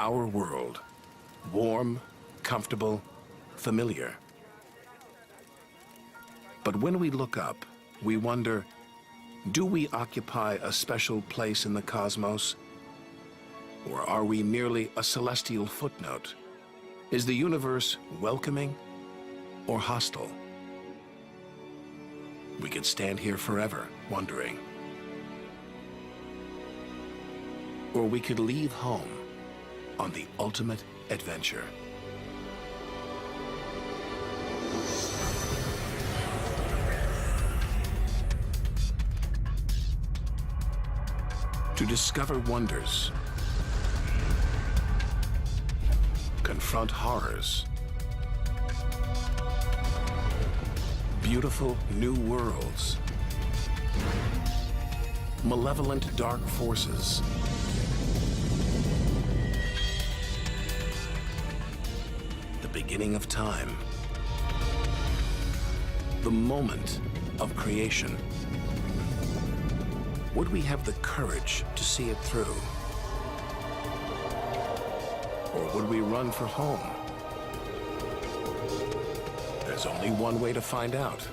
Our world, warm, comfortable, familiar. But when we look up, we wonder, do we occupy a special place in the cosmos? Or are we merely a celestial footnote? Is the universe welcoming or hostile? We could stand here forever wondering. Or we could leave home on the ultimate adventure. To discover wonders, confront horrors, beautiful new worlds, malevolent dark forces, the beginning of time, the moment of creation. Would we have the courage to see it through? Or would we run for home? There's only one way to find out.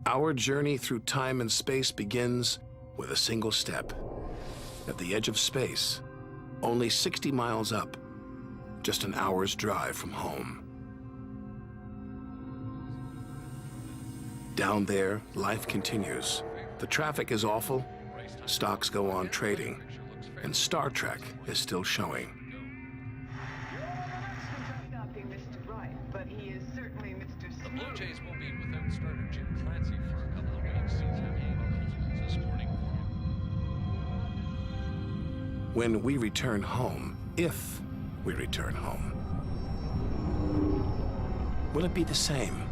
Our journey through time and space begins with a single step. At the edge of space, only 60 miles up, just an hour's drive from home. Down there, life continues. The traffic is awful, stocks go on trading, and Star Trek is still showing. The Blue Jays will be without starter Jim Clancy for a couple of weeks. This morning. When we return home, if we return home, will it be the same?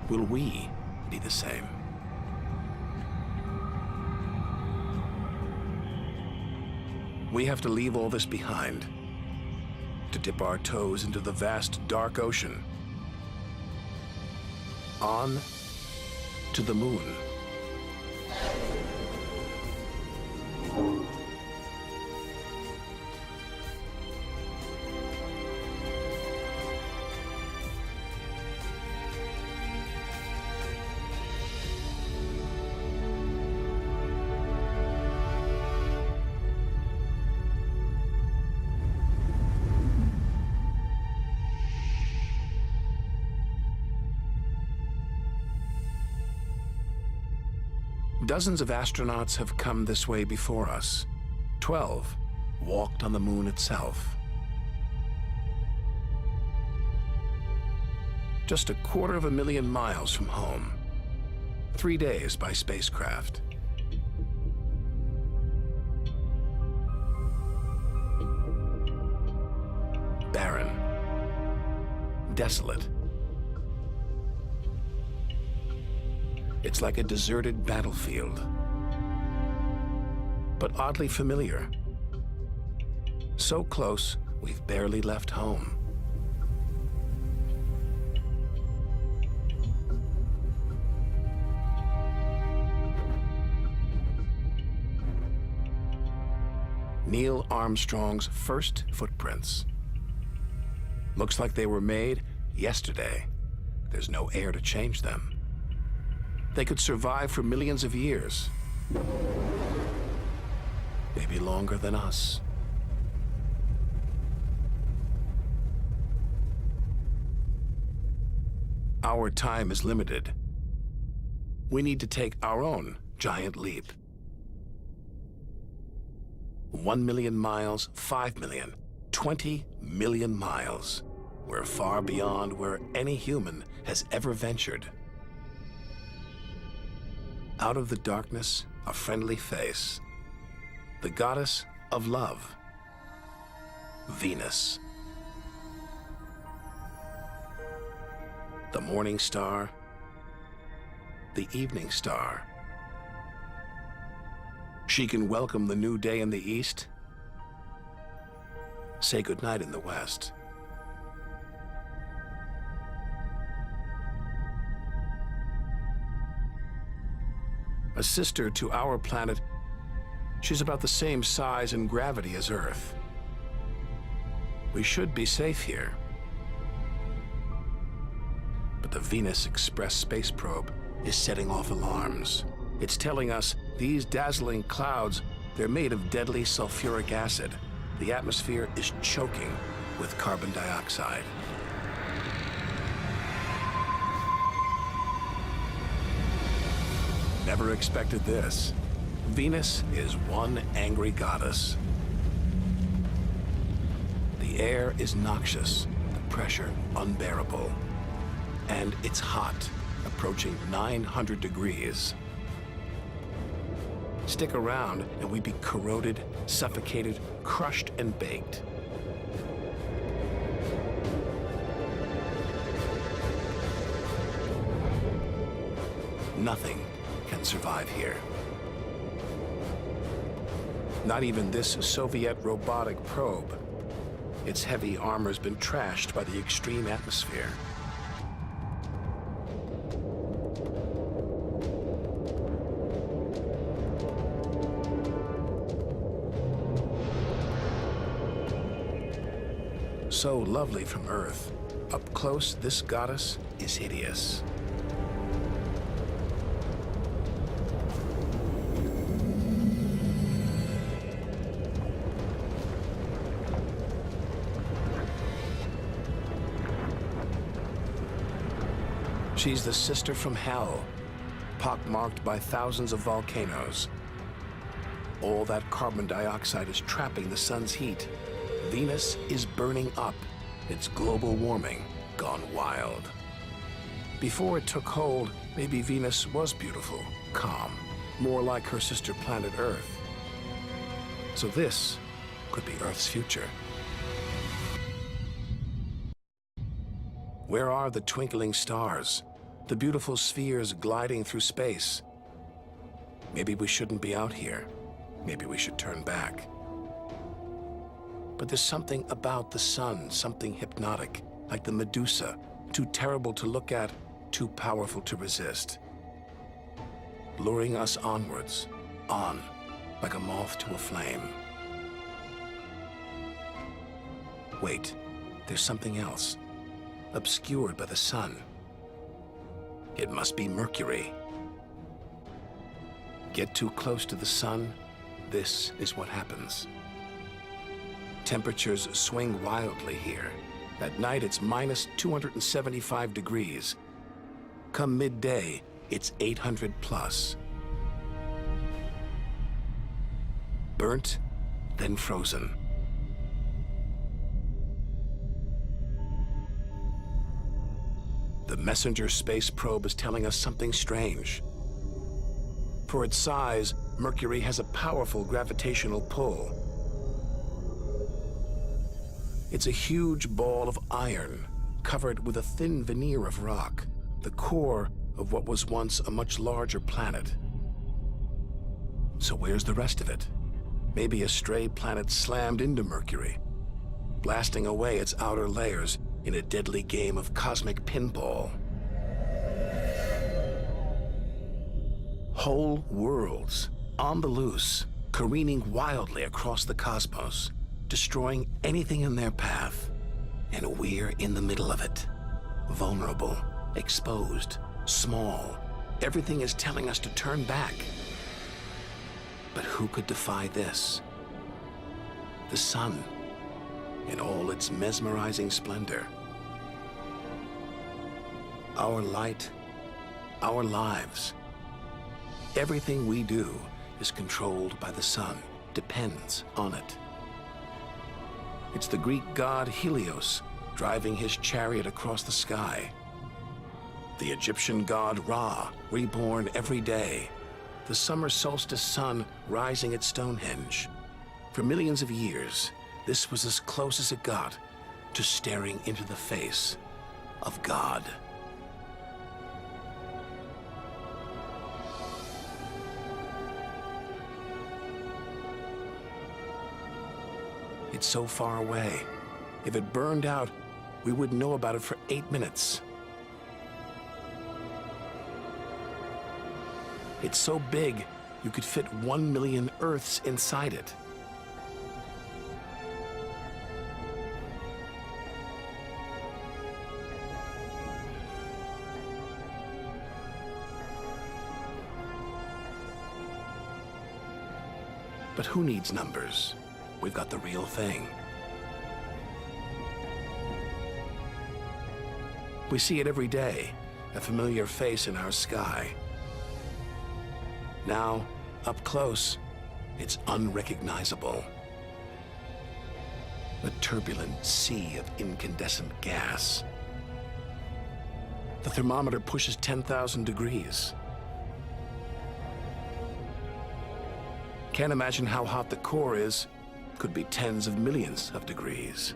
Will we be the same? We have to leave all this behind, to dip our toes into the vast dark ocean, on to the moon. Dozens of astronauts have come this way before us. 12 walked on the moon itself. Just 250,000 miles from home. 3 days by spacecraft. Barren. Desolate. It's like a deserted battlefield, but oddly familiar. So close, we've barely left home. Neil Armstrong's first footprints. Looks like they were made yesterday. There's no air to change them. They could survive for millions of years. Maybe longer than us. Our time is limited. We need to take our own giant leap. 1 million miles, 5 million, 20 million miles. We're far beyond where any human has ever ventured. Out of the darkness, a friendly face. The goddess of love, Venus. The morning star, the evening star. She can welcome the new day in the east, say goodnight in the west. A sister to our planet, she's about the same size and gravity as Earth. We should be safe here. But the Venus Express space probe is setting off alarms. It's telling us these dazzling clouds, they're made of deadly sulfuric acid. The atmosphere is choking with carbon dioxide. Never expected this. Venus is one angry goddess. The air is noxious, the pressure unbearable. And it's hot, approaching 900 degrees. Stick around and we'd be corroded, suffocated, crushed and baked. Nothing can survive here. Not even this Soviet robotic probe. Its heavy armor's been trashed by the extreme atmosphere. So lovely from Earth. Up close, this goddess is hideous. She's the sister from hell, pockmarked by thousands of volcanoes. All that carbon dioxide is trapping the sun's heat. Venus is burning up. It's global warming gone wild. Before it took hold, maybe Venus was beautiful, calm, more like her sister planet Earth. So this could be Earth's future. Where are the twinkling stars? The beautiful spheres gliding through space? Maybe we shouldn't be out here. Maybe we should turn back. But there's something about the sun, something hypnotic, like the Medusa, too terrible to look at, too powerful to resist. Luring us onwards, on, like a moth to a flame. Wait, there's something else, obscured by the sun. It must be Mercury. Get too close to the sun, this is what happens. Temperatures swing wildly here. At night, it's minus 275 degrees. Come midday, it's 800 plus. Burnt, then frozen. The Messenger space probe is telling us something strange. For its size, Mercury has a powerful gravitational pull. It's a huge ball of iron, covered with a thin veneer of rock, the core of what was once a much larger planet. So where's the rest of it? Maybe a stray planet slammed into Mercury, blasting away its outer layers in a deadly game of cosmic pinball. Whole worlds, on the loose, careening wildly across the cosmos, destroying anything in their path. And we're in the middle of it. Vulnerable, exposed, small. Everything is telling us to turn back. But who could defy this? The sun, in all its mesmerizing splendor. Our light, our lives. Everything we do is controlled by the sun, depends on it. It's the Greek god Helios driving his chariot across the sky. The Egyptian god Ra, reborn every day. The summer solstice sun rising at Stonehenge. For millions of years, this was as close as it got to staring into the face of God. It's so far away. If it burned out, we wouldn't know about it for 8 minutes. It's so big, you could fit 1 million Earths inside it. But who needs numbers? We've got the real thing. We see it every day, a familiar face in our sky. Now, up close, it's unrecognizable. A turbulent sea of incandescent gas. The thermometer pushes 10,000 degrees. Can't imagine how hot the core is. Could be tens of millions of degrees.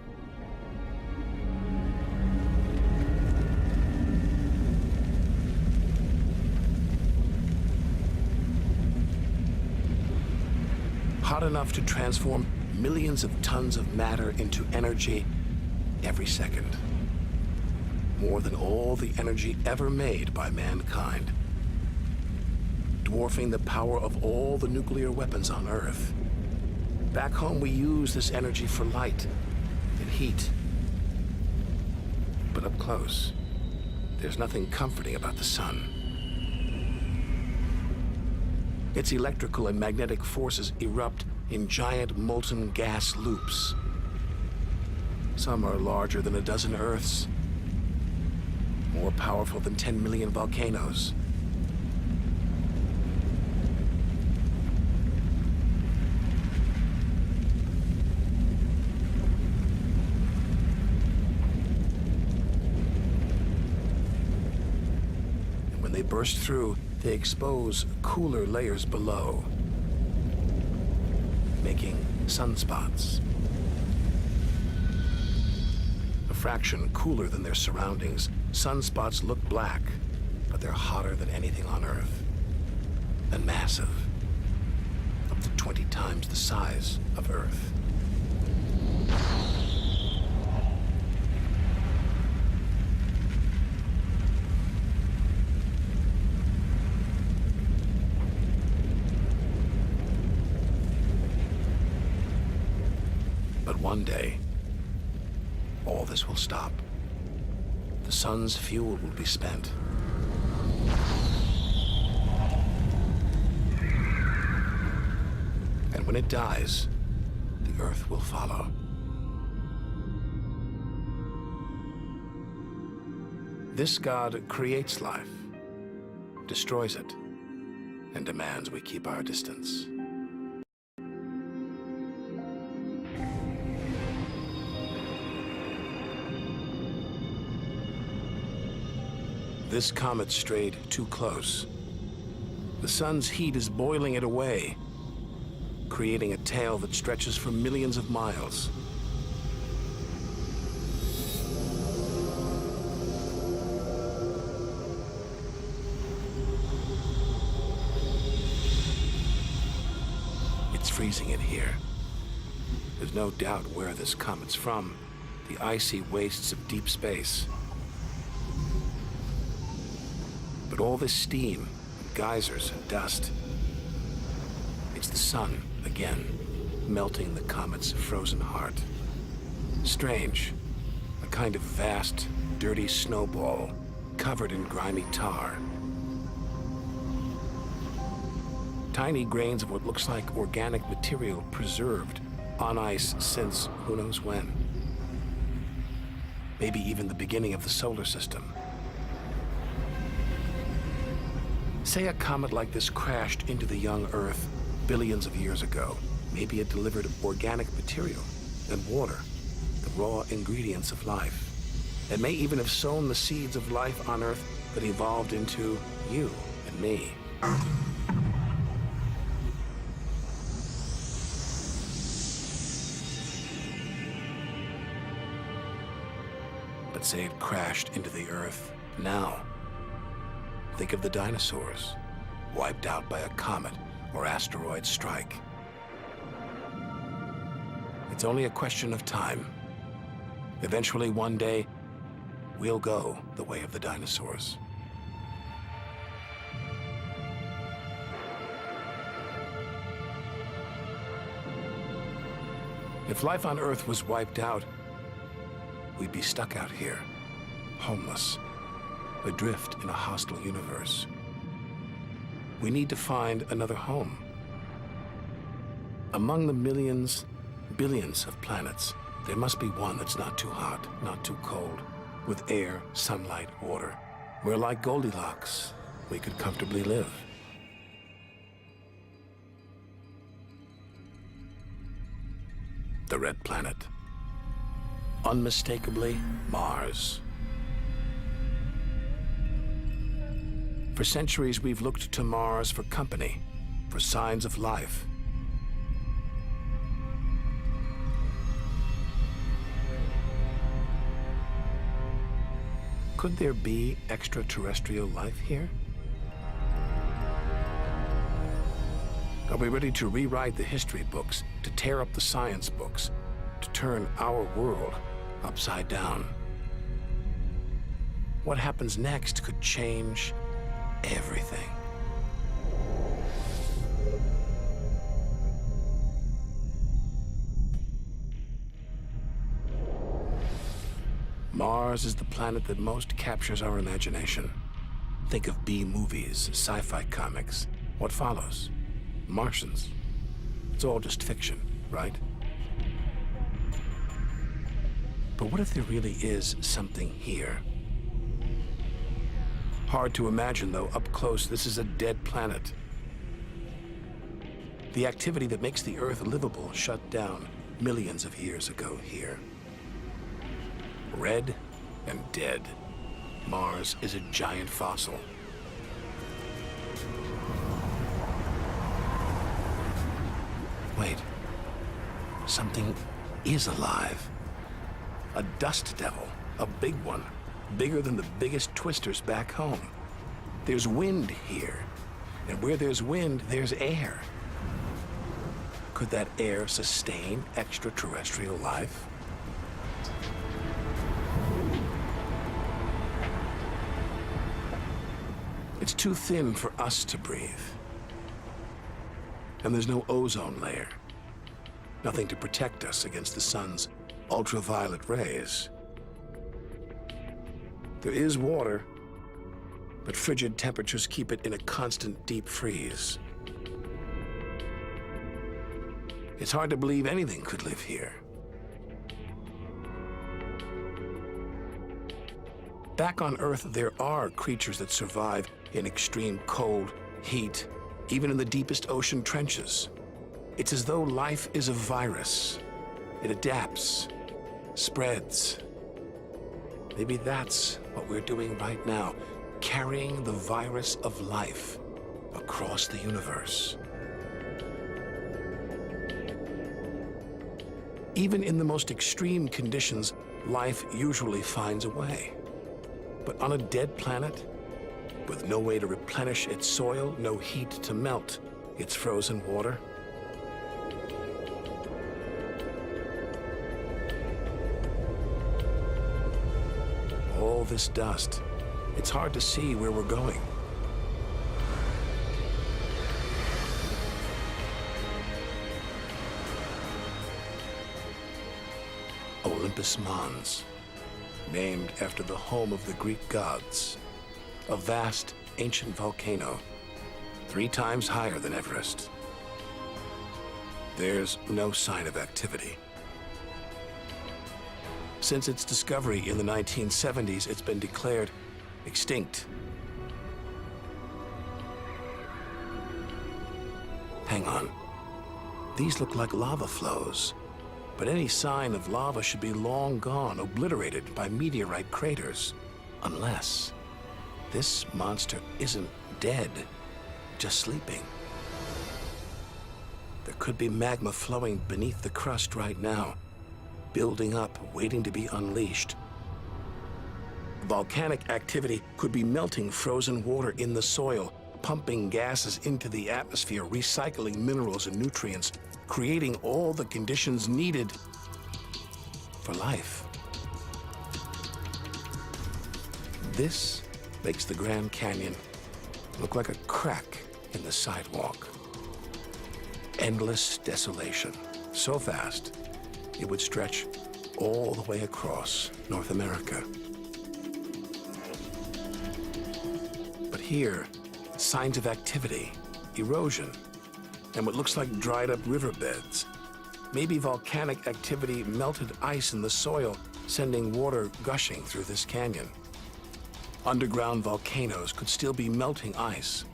Hot enough to transform millions of tons of matter into energy every second. More than all the energy ever made by mankind. Dwarfing the power of all the nuclear weapons on Earth. Back home, we use this energy for light and heat. But up close, there's nothing comforting about the sun. Its electrical and magnetic forces erupt in giant molten gas loops. Some are larger than a dozen Earths, more powerful than 10 million volcanoes. And when they burst through, they expose cooler layers below, making sunspots. A fraction cooler than their surroundings, sunspots look black, but they're hotter than anything on Earth. And massive, up to 20 times the size of Earth. But one day, all this will stop. The sun's fuel will be spent. And when it dies, the Earth will follow. This God creates life, destroys it, and demands we keep our distance. This comet strayed too close. The sun's heat is boiling it away, creating a tail that stretches for millions of miles. It's freezing in here. There's no doubt where this comet's from, the icy wastes of deep space. But all this steam, geysers and dust, it's the sun again, melting the comet's frozen heart. Strange, a kind of vast, dirty snowball covered in grimy tar. Tiny grains of what looks like organic material preserved on ice since who knows when. Maybe even the beginning of the solar system. Say a comet like this crashed into the young Earth billions of years ago. Maybe it delivered organic material and water, the raw ingredients of life. It may even have sown the seeds of life on Earth that evolved into you and me. But say it crashed into the Earth now. Think of the dinosaurs, wiped out by a comet or asteroid strike. It's only a question of time. Eventually, one day, we'll go the way of the dinosaurs. If life on Earth was wiped out, we'd be stuck out here, homeless, adrift in a hostile universe. We need to find another home. Among the millions, billions of planets, there must be one that's not too hot, not too cold, with air, sunlight, water. Where, like Goldilocks, we could comfortably live. The Red Planet. Unmistakably, Mars. For centuries, we've looked to Mars for company, for signs of life. Could there be extraterrestrial life here? Are we ready to rewrite the history books, to tear up the science books, to turn our world upside down? What happens next could change everything. Mars is the planet that most captures our imagination. Think of B-movies, sci-fi comics. What follows? Martians. It's all just fiction, right? But what if there really is something here? Hard to imagine, though. Up close, this is a dead planet. The activity that makes the Earth livable shut down millions of years ago here. Red and dead. Mars is a giant fossil. Wait. Something is alive. A dust devil. A big one. Bigger than the biggest twisters back home. There's wind here. And where there's wind, there's air. Could that air sustain extraterrestrial life? It's too thin for us to breathe. And there's no ozone layer. Nothing to protect us against the sun's ultraviolet rays. There is water, but frigid temperatures keep it in a constant deep freeze. It's hard to believe anything could live here. Back on Earth, there are creatures that survive in extreme cold, heat, even in the deepest ocean trenches. It's as though life is a virus. It adapts, spreads. Maybe that's what we're doing right now, carrying the virus of life across the universe. Even in the most extreme conditions, life usually finds a way. But on a dead planet, with no way to replenish its soil, no heat to melt its frozen water, all this dust, it's hard to see where we're going. Olympus Mons, named after the home of the Greek gods, a vast ancient volcano, 3 times higher than Everest. There's no sign of activity. Since its discovery in the 1970s, it's been declared extinct. Hang on. These look like lava flows, but any sign of lava should be long gone, obliterated by meteorite craters, unless this monster isn't dead, just sleeping. There could be magma flowing beneath the crust right now, building up, waiting to be unleashed. Volcanic activity could be melting frozen water in the soil, pumping gases into the atmosphere, recycling minerals and nutrients, creating all the conditions needed for life. This makes the Grand Canyon look like a crack in the sidewalk. Endless desolation, so vast it would stretch all the way across North America. But here, signs of activity, erosion, and what looks like dried up riverbeds. Maybe volcanic activity melted ice in the soil, sending water gushing through this canyon. Underground volcanoes could still be melting ice,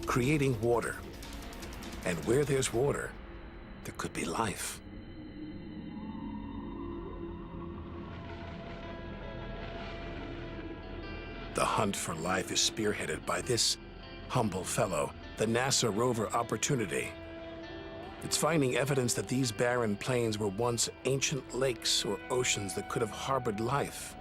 creating water. And where there's water, there could be life. The hunt for life is spearheaded by this humble fellow, the NASA rover Opportunity. It's finding evidence that these barren plains were once ancient lakes or oceans that could have harbored life.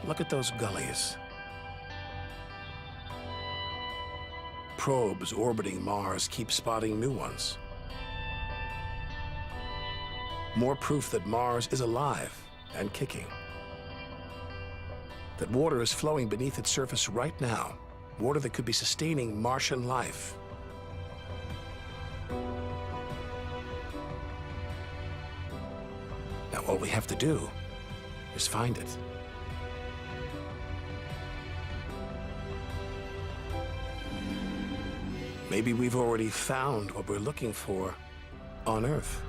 Look at those gullies. Probes orbiting Mars keep spotting new ones. More proof that Mars is alive and kicking. That water is flowing beneath its surface right now. Water that could be sustaining Martian life. Now all we have to do is find it. Maybe we've already found what we're looking for on Earth.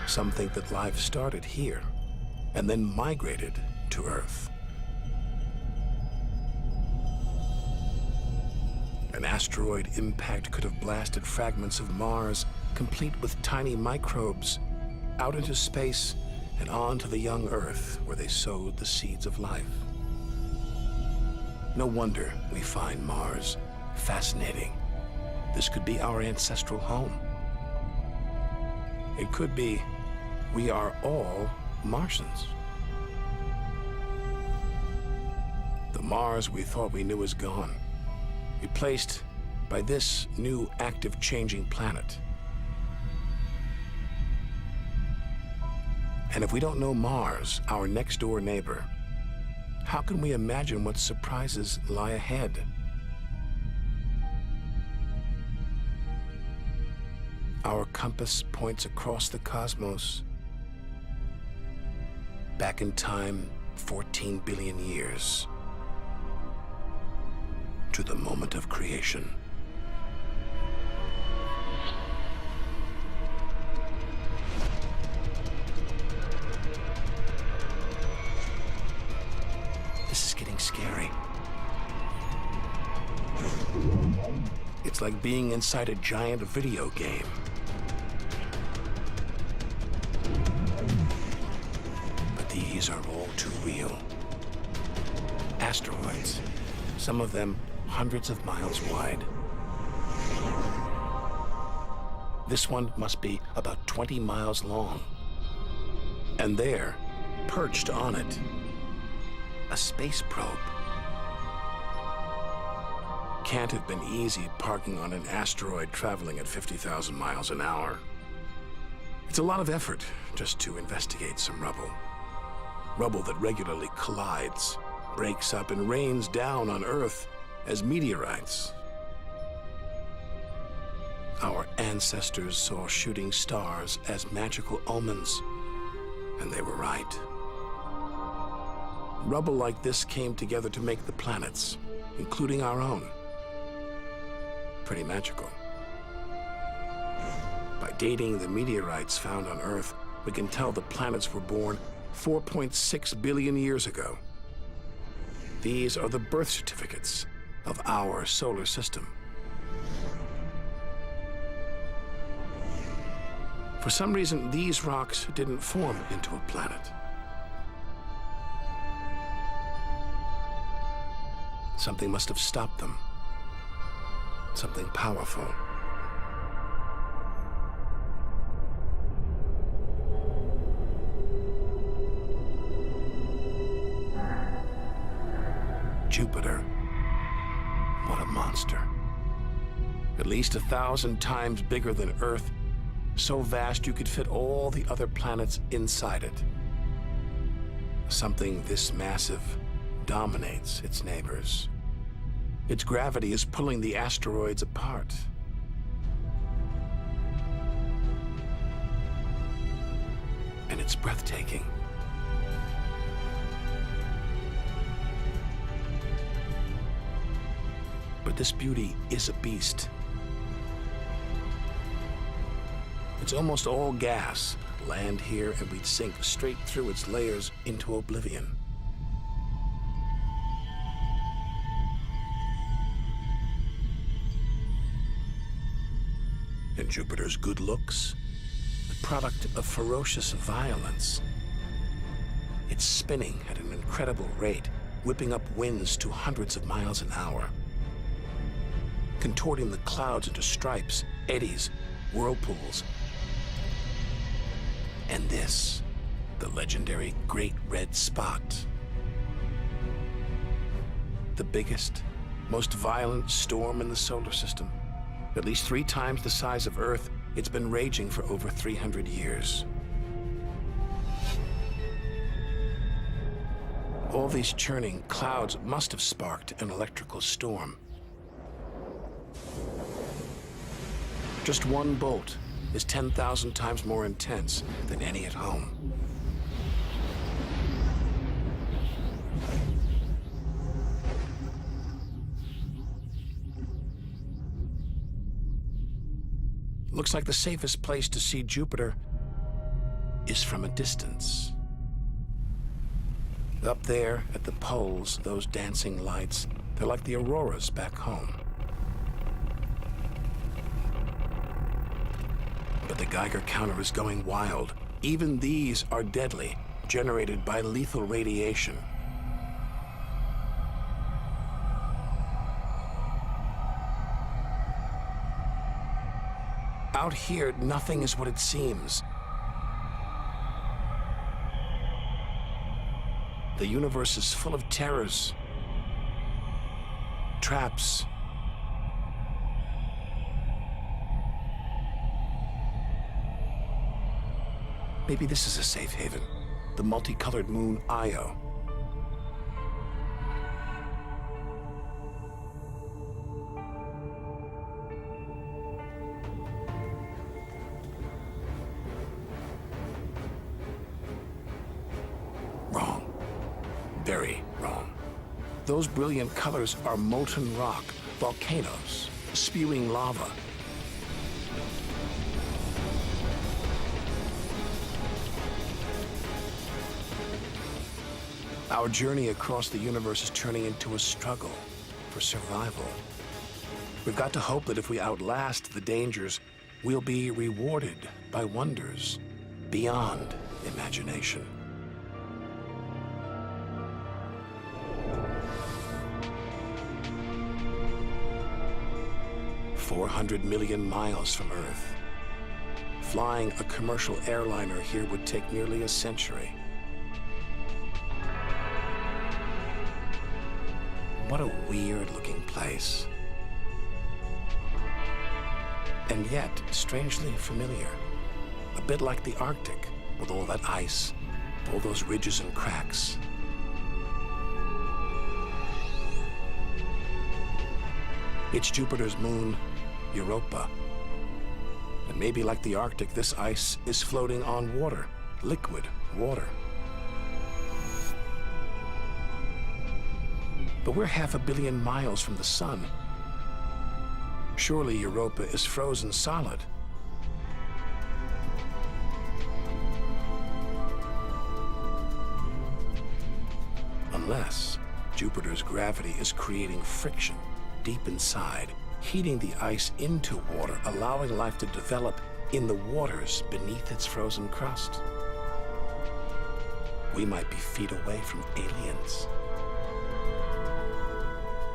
Some think that life started here and then migrated to Earth. An asteroid impact could have blasted fragments of Mars, complete with tiny microbes, out into space and on to the young Earth, where they sowed the seeds of life. No wonder we find Mars fascinating. This could be our ancestral home. It could be we are all Martians. The Mars we thought we knew is gone, replaced by this new active changing planet. And if we don't know Mars, our next door neighbor, how can we imagine what surprises lie ahead? Our compass points across the cosmos, back in time 14 billion years, to the moment of creation. This is getting scary. It's like being inside a giant video game. These are all too real. Asteroids, some of them hundreds of miles wide. This one must be about 20 miles long. And there, perched on it, a space probe. Can't have been easy parking on an asteroid traveling at 50,000 miles an hour. It's a lot of effort just to investigate some rubble. Rubble that regularly collides, breaks up, and rains down on Earth as meteorites. Our ancestors saw shooting stars as magical omens, and they were right. Rubble like this came together to make the planets, including our own. Pretty magical. By dating the meteorites found on Earth, we can tell the planets were born 4.6 billion years ago. These are the birth certificates of our solar system. For some reason, these rocks didn't form into a planet. Something must have stopped them. Something powerful. Jupiter. What a monster. At least 1,000 times bigger than Earth, so vast you could fit all the other planets inside it. Something this massive dominates its neighbors. Its gravity is pulling the asteroids apart. And it's breathtaking. But this beauty is a beast. It's almost all gas. Land here and we'd sink straight through its layers into oblivion. And Jupiter's good looks, the product of ferocious violence. It's spinning at an incredible rate, whipping up winds to hundreds of miles an hour, contorting the clouds into stripes, eddies, whirlpools. And this, the legendary Great Red Spot. The biggest, most violent storm in the solar system. At least 3 times the size of Earth, it's been raging for over 300 years. All these churning clouds must have sparked an electrical storm. Just one bolt is 10,000 times more intense than any at home. Looks like the safest place to see Jupiter is from a distance. Up there at the poles, those dancing lights, they're like the auroras back home. But the Geiger counter is going wild. Even these are deadly, generated by lethal radiation. Out here, nothing is what it seems. The universe is full of terrors, traps, maybe this is a safe haven, the multicolored moon Io. Wrong. Very wrong. Those brilliant colors are molten rock, volcanoes, spewing lava. Our journey across the universe is turning into a struggle for survival. We've got to hope that if we outlast the dangers, we'll be rewarded by wonders beyond imagination. "400 million miles from Earth. Flying a commercial airliner here would take nearly a century. What a weird-looking place. And yet, strangely familiar. A bit like the Arctic, with all that ice, all those ridges and cracks. It's Jupiter's moon, Europa. And maybe like the Arctic, this ice is floating on water, liquid water. But we're 500 million miles from the sun. Surely Europa is frozen solid. Unless Jupiter's gravity is creating friction deep inside, heating the ice into water, allowing life to develop in the waters beneath its frozen crust. We might be feet away from aliens.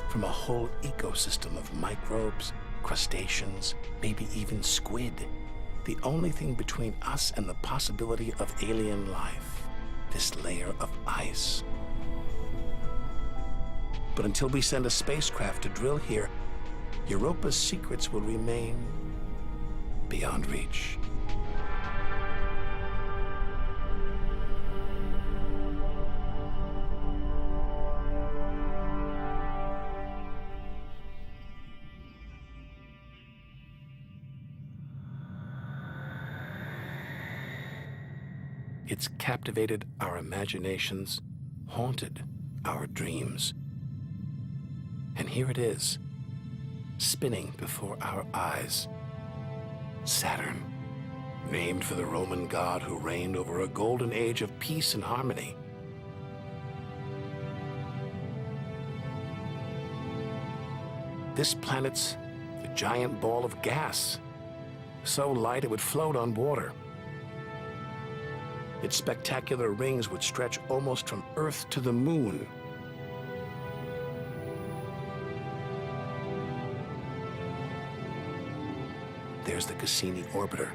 From a whole ecosystem of microbes, crustaceans, maybe even squid. The only thing between us and the possibility of alien life, this layer of ice. But until we send a spacecraft to drill here, Europa's secrets will remain beyond reach. It's captivated our imaginations, haunted our dreams. And here it is, spinning before our eyes. Saturn, named for the Roman god who reigned over a golden age of peace and harmony. This planet's a giant ball of gas, so light it would float on water. Its spectacular rings would stretch almost from Earth to the moon. There's the Cassini orbiter.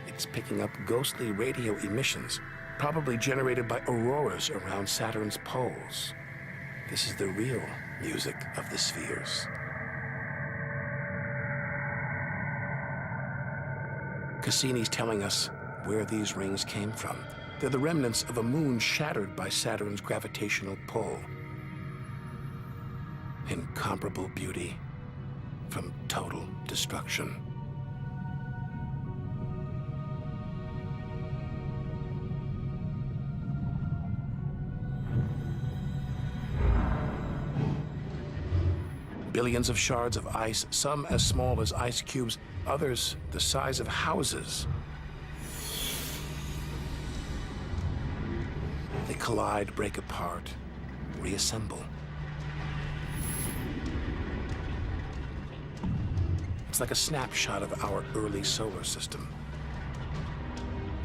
It's picking up ghostly radio emissions, probably generated by auroras around Saturn's poles. This is the real music of the spheres. Cassini's telling us where these rings came from. They're the remnants of a moon shattered by Saturn's gravitational pull. Incomparable beauty from total destruction. Billions of shards of ice, some as small as ice cubes, others the size of houses. They collide, break apart, reassemble. It's like a snapshot of our early solar system.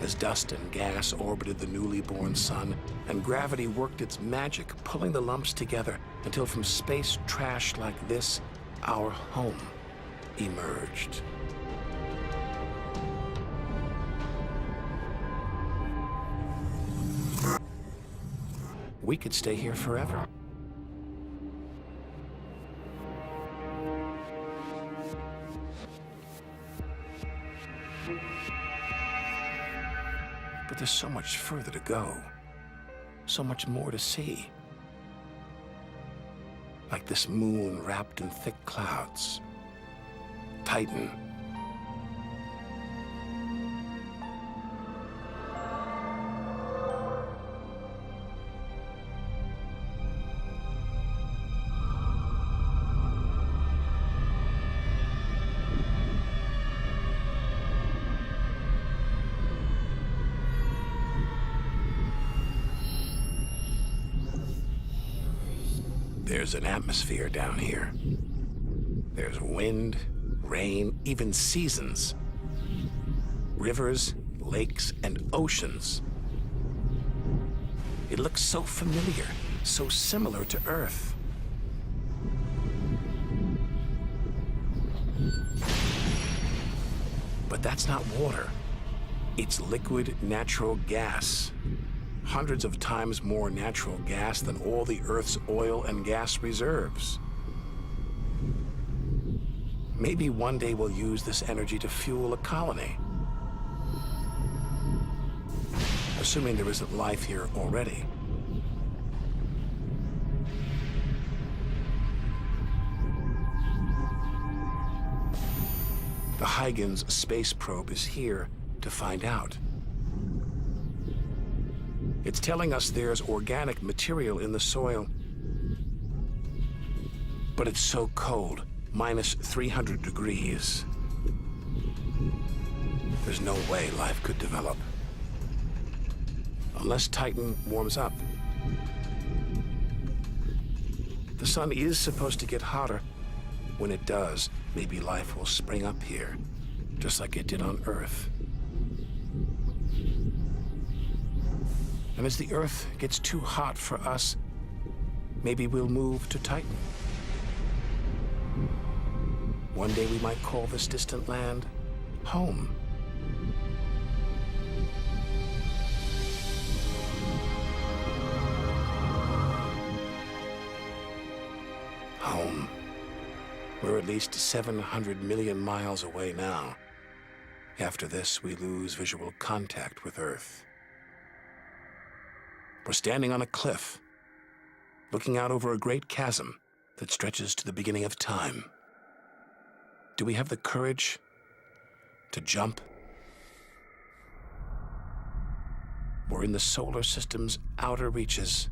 As dust and gas orbited the newly born sun, and gravity worked its magic, pulling the lumps together until from space trash like this, our home emerged. We could stay here forever. But there's so much further to go, so much more to see. Like this moon wrapped in thick clouds. Titan. There's an atmosphere down here. There's wind, rain, even seasons. Rivers, lakes, and oceans. It looks so familiar, so similar to Earth. But that's not water. It's liquid natural gas. Hundreds of times more natural gas than all the Earth's oil and gas reserves. Maybe one day we'll use this energy to fuel a colony. Assuming there isn't life here already. The Huygens space probe is here to find out. It's telling us there's organic material in the soil, but it's so cold, minus 300 degrees. There's no way life could develop. Unless Titan warms up. The sun is supposed to get hotter. When it does, maybe life will spring up here, just like it did on Earth. And as the Earth gets too hot for us, maybe we'll move to Titan. One day we might call this distant land home. Home. We're at least 700 million miles away now. After this, we lose visual contact with Earth. We're standing on a cliff, looking out over a great chasm that stretches to the beginning of time. Do we have the courage to jump? We're in the solar system's outer reaches.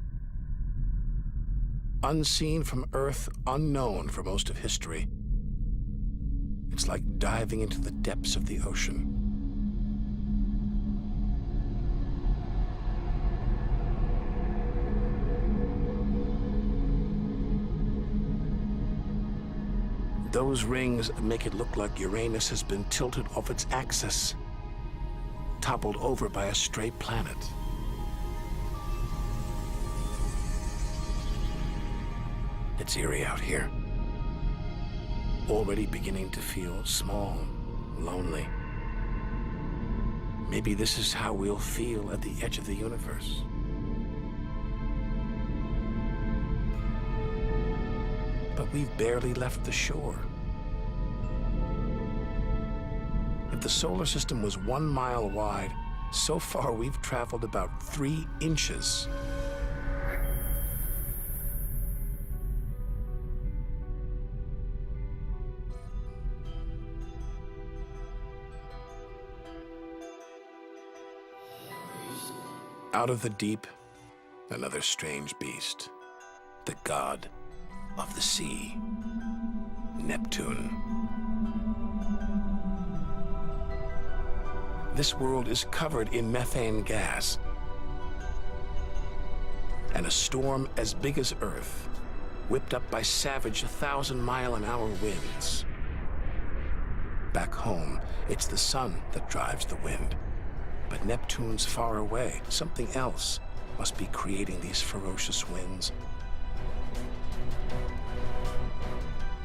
Unseen from Earth, unknown for most of history. It's like diving into the depths of the ocean. Those rings make it look like Uranus has been tilted off its axis, toppled over by a stray planet. It's eerie out here. Already beginning to feel small, lonely. Maybe this is how we'll feel at the edge of the universe. But we've barely left the shore. If the solar system was 1 mile wide, so far we've traveled about 3 inches. Out of the deep, another strange beast, the god of the sea, Neptune. This world is covered in methane gas, and a storm as big as Earth, whipped up by savage 1,000-mile-an-hour winds. Back home, it's the sun that drives the wind. But Neptune's far away. Something else must be creating these ferocious winds.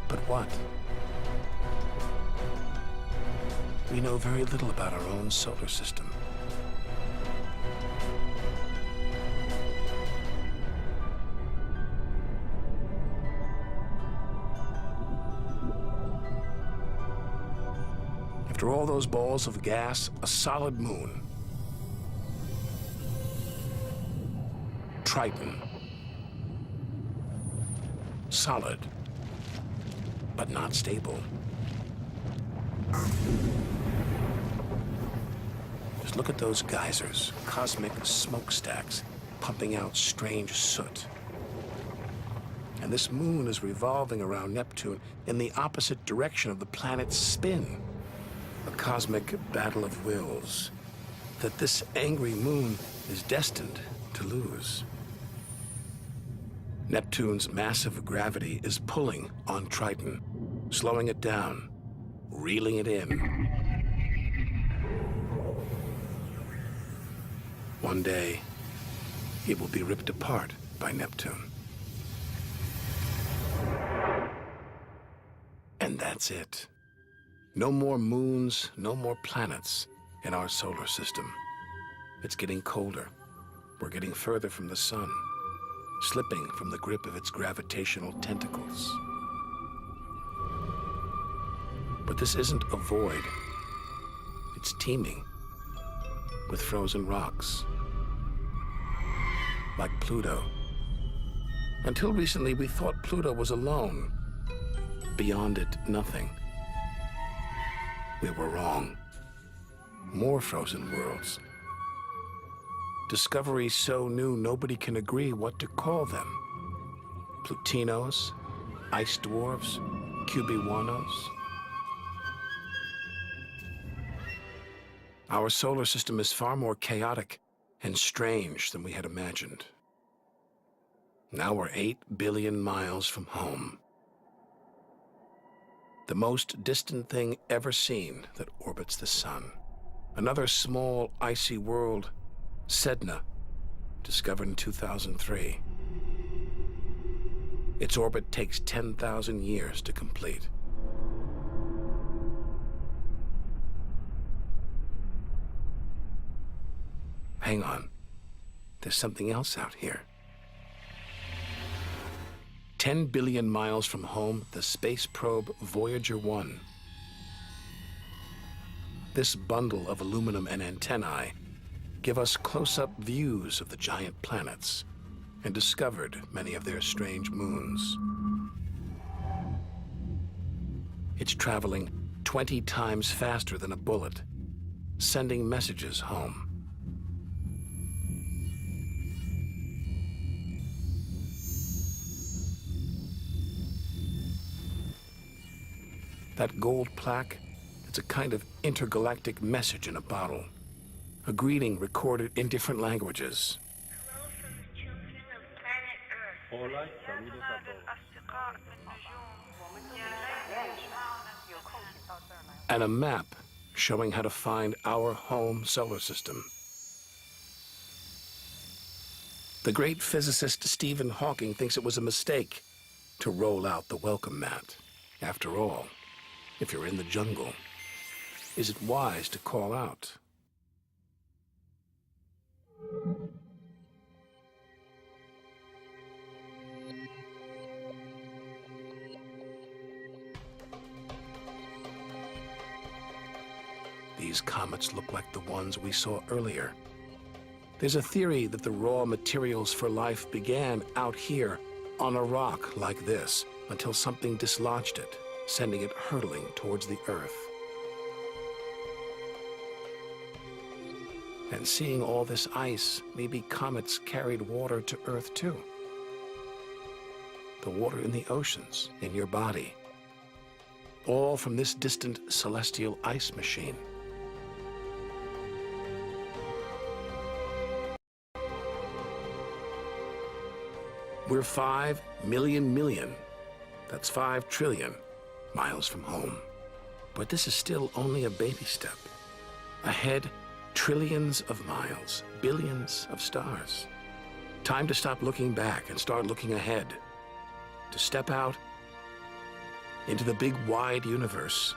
But what? We know very little about our own solar system. After all those balls of gas, a solid moon. Triton. Solid, but not stable. Just look at those geysers, cosmic smokestacks, pumping out strange soot. And this moon is revolving around Neptune in the opposite direction of the planet's spin. A cosmic battle of wills that this angry moon is destined to lose. Neptune's massive gravity is pulling on Triton, slowing it down, reeling it in. One day, it will be ripped apart by Neptune. And that's it. No more moons, no more planets in our solar system. It's getting colder. We're getting further from the sun, slipping from the grip of its gravitational tentacles. But this isn't a void. It's teeming with frozen rocks, like Pluto. Until recently, we thought Pluto was alone. Beyond it, nothing. We were wrong. More frozen worlds. Discoveries so new nobody can agree what to call them. Plutinos, ice dwarfs, cubewanos. Our solar system is far more chaotic and strange than we had imagined. Now we're 8 billion miles from home. The most distant thing ever seen that orbits the sun. Another small, icy world, Sedna, discovered in 2003. Its orbit takes 10,000 years to complete. Hang on. There's something else out here. 10 billion miles from home, the space probe Voyager 1. This bundle of aluminum and antennae give us close-up views of the giant planets and discovered many of their strange moons. It's traveling 20 times faster than a bullet, sending messages home. That gold plaque, it's a kind of intergalactic message in a bottle. A greeting recorded in different languages. Hello from the children of planet Earth. And a map showing how to find our home solar system. The great physicist Stephen Hawking thinks it was a mistake to roll out the welcome mat. After all, if you're in the jungle, is it wise to call out? These comets look like the ones we saw earlier. There's a theory that the raw materials for life began out here on a rock like this until something dislodged it, sending it hurtling towards the Earth. And seeing all this ice, maybe comets carried water to Earth too. The water in the oceans, in your body. All from this distant celestial ice machine. We're 5 million, that's 5 trillion miles from home. But this is still only a baby step. Ahead, trillions of miles, billions of stars. Time to stop looking back and start looking ahead. To step out into the big wide universe.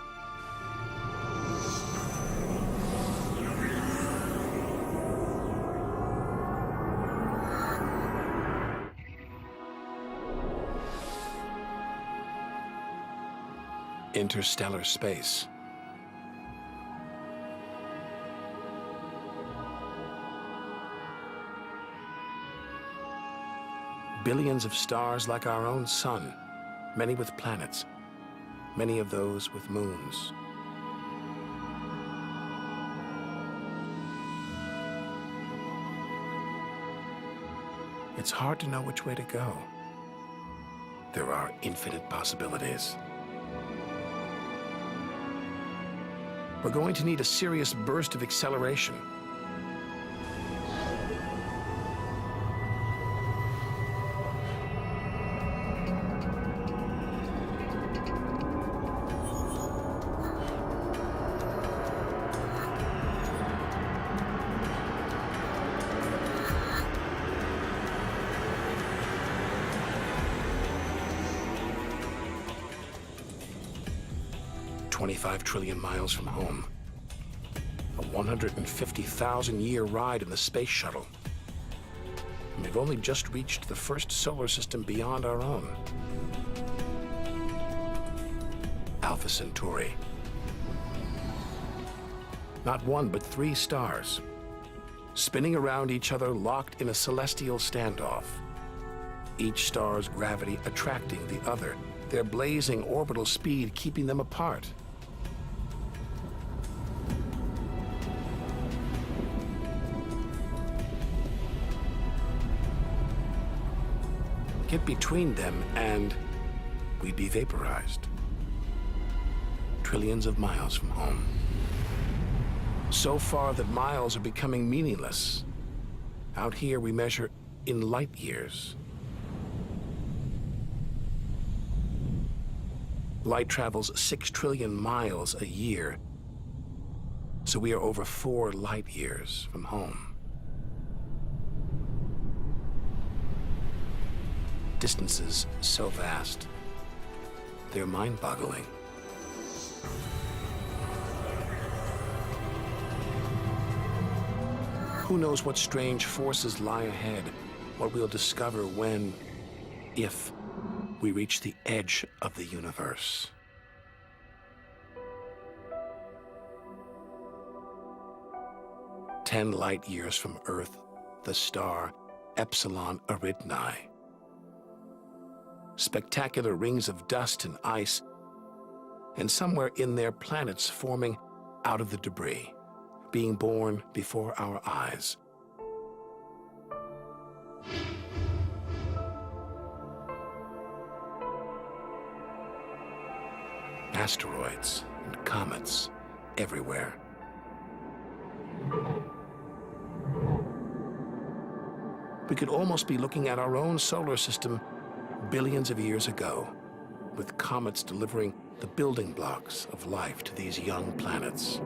Interstellar space. Billions of stars like our own sun, many with planets, many of those with moons. It's hard to know which way to go. There are infinite possibilities. We're going to need a serious burst of acceleration. $25 trillion miles from home. A 150,000-year ride in the space shuttle. And we've only just reached the first solar system beyond our own. Alpha Centauri. Not one, but 3 stars, spinning around each other, locked in a celestial standoff. Each star's gravity attracting the other, their blazing orbital speed keeping them apart. Get between them and we'd be vaporized. Trillions of miles from home. So far that miles are becoming meaningless. Out here we measure in light years. Light travels 6 trillion miles a year, so we are over 4 light years from home. Distances so vast, they're mind-boggling. Who knows what strange forces lie ahead, what we'll discover when, if, we reach the edge of the universe. Ten light years from Earth, the star Epsilon Eridani. Spectacular rings of dust and ice, and somewhere in there planets forming out of the debris, being born before our eyes. Asteroids and comets everywhere. We could almost be looking at our own solar system billions of years ago, with comets delivering the building blocks of life to these young planets.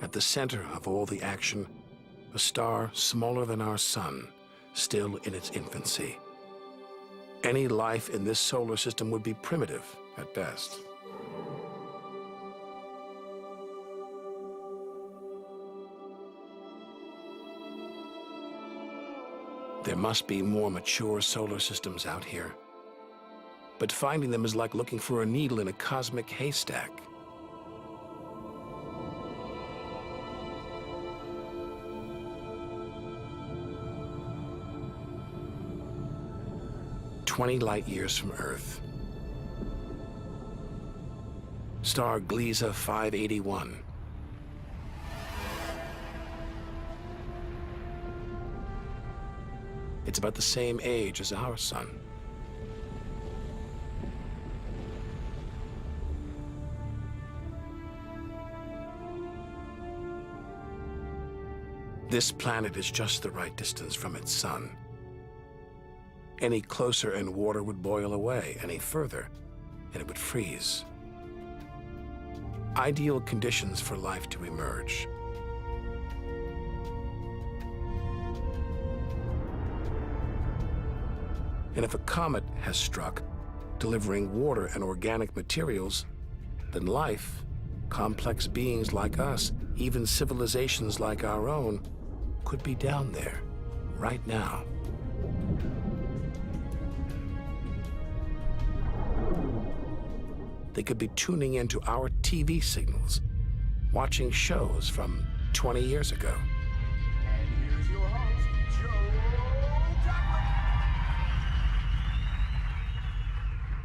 At the center of all the action, a star smaller than our sun, still in its infancy. Any life in this solar system would be primitive at best. There must be more mature solar systems out here, but finding them is like looking for a needle in a cosmic haystack. "20 light years from Earth. Star Gliese 581. It's about the same age as our sun. This planet is just the right distance from its sun. Any closer and water would boil away, any further, and it would freeze. Ideal conditions for life to emerge. And if a comet has struck, delivering water and organic materials, then life, complex beings like us, even civilizations like our own, could be down there, right now. They could be tuning into our TV signals, watching shows from 20 years ago. And here's your host, Joe Duffy.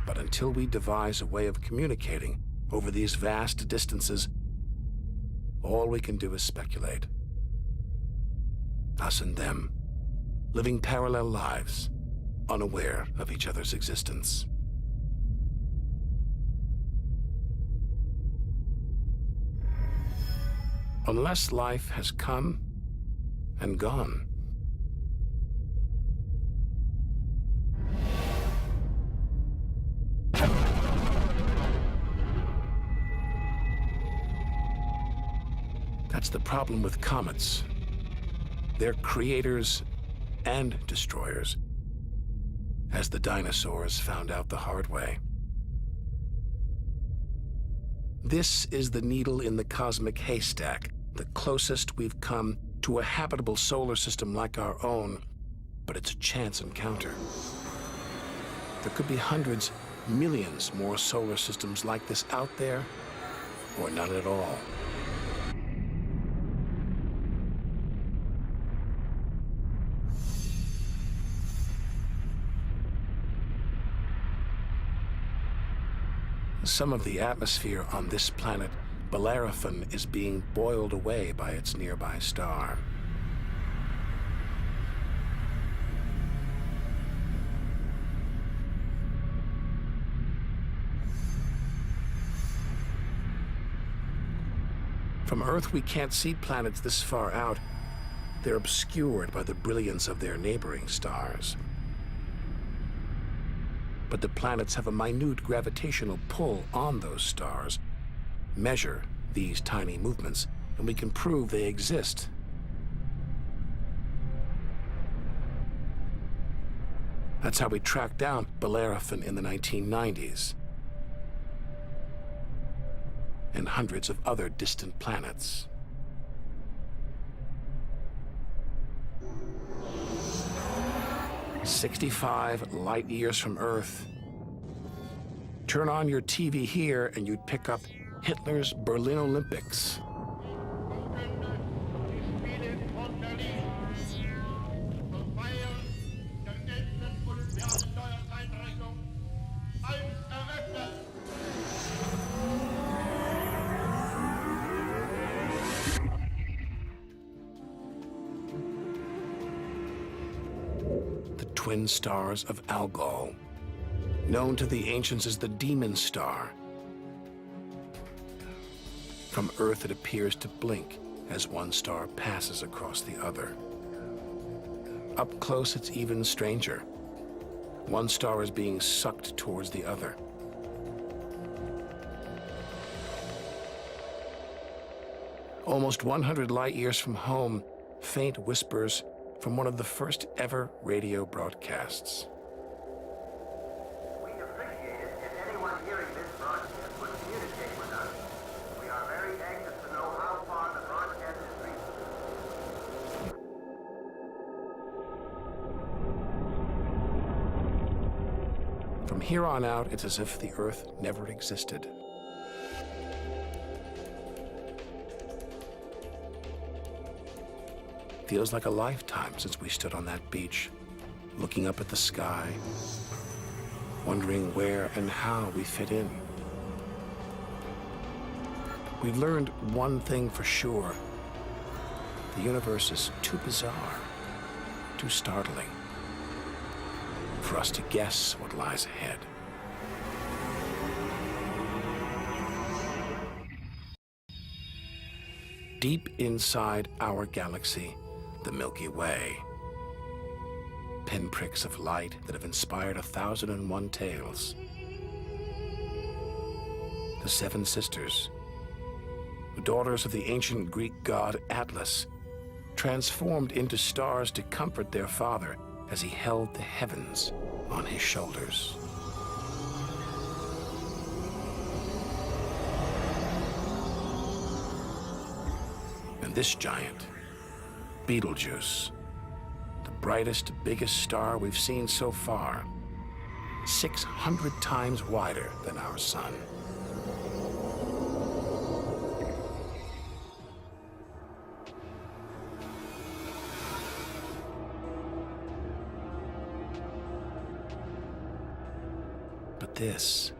But until we devise a way of communicating over these vast distances, all we can do is speculate. Us and them, living parallel lives, unaware of each other's existence. Unless life has come and gone. That's the problem with comets. They're creators and destroyers, as the dinosaurs found out the hard way. This is the needle in the cosmic haystack, the closest we've come to a habitable solar system like our own, but it's a chance encounter. There could be hundreds, millions more solar systems like this out there, or none at all. Some of the atmosphere on this planet, Bellerophon, is being boiled away by its nearby star. From Earth, we can't see planets this far out. They're obscured by the brilliance of their neighboring stars. But the planets have a minute gravitational pull on those stars. Measure these tiny movements, and we can prove they exist. That's how we tracked down Bellerophon in the 1990s. And hundreds of other distant planets. "65 light years from Earth. Turn on your TV here and you'd pick up Hitler's Berlin Olympics." The twin stars of Algol, known to the ancients as the Demon Star. From Earth, it appears to blink as one star passes across the other. Up close, it's even stranger. One star is being sucked towards the other. Almost 100 light years from home, faint whispers from one of the first ever radio broadcasts. We appreciate it if anyone hearing this broadcast would communicate with us. We are very anxious to know how far the broadcast is reaching. From here on out, it's as if the Earth never existed. Feels like a lifetime since we stood on that beach, looking up at the sky, wondering where and how we fit in. We've learned one thing for sure. The universe is too bizarre, too startling, for us to guess what lies ahead. Deep inside our galaxy, the Milky Way. Pinpricks of light that have inspired 1,001 tales. The Seven Sisters, the daughters of the ancient Greek god Atlas, transformed into stars to comfort their father as he held the heavens on his shoulders. And this giant, Betelgeuse, the brightest, biggest star we've seen so far, 600 times wider than our sun. But this,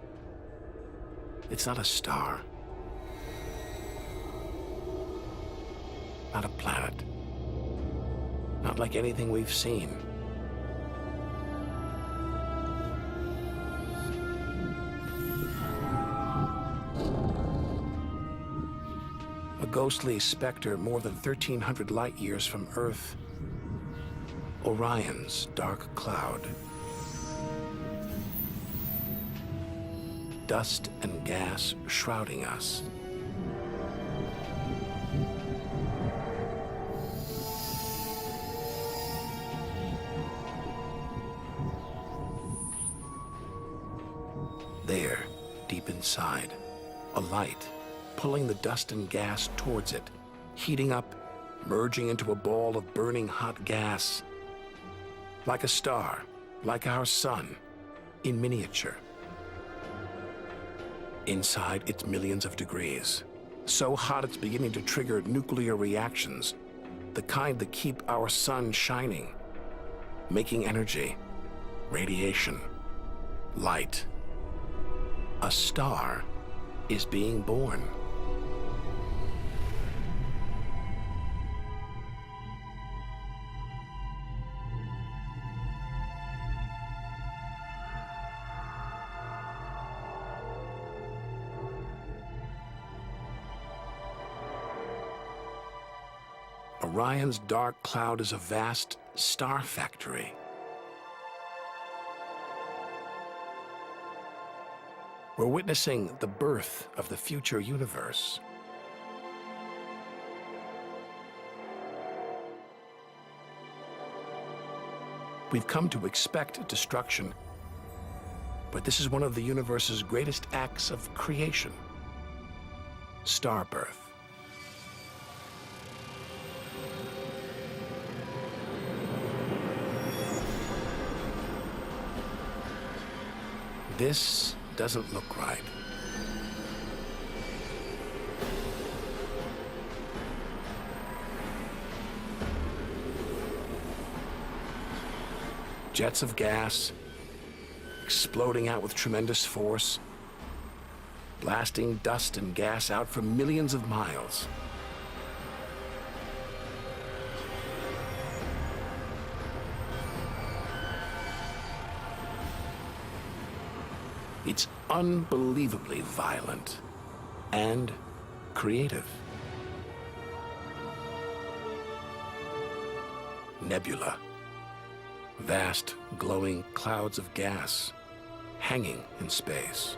it's not a star, not a planet. Not like anything we've seen. A ghostly specter more than 1,300 light years from Earth. Orion's dark cloud. Dust and gas shrouding us. There, deep inside, a light, pulling the dust and gas towards it, heating up, merging into a ball of burning hot gas. Like a star, like our sun, in miniature. Inside, it's millions of degrees. So hot it's beginning to trigger nuclear reactions, the kind that keep our sun shining, making energy, radiation, light. A star is being born. Orion's dark cloud is a vast star factory. We're witnessing the birth of the future universe. We've come to expect destruction, but this is one of the universe's greatest acts of creation: star birth. This doesn't look right. Jets of gas exploding out with tremendous force, blasting dust and gas out for millions of miles. It's unbelievably violent and creative. Nebula. Vast, glowing clouds of gas hanging in space.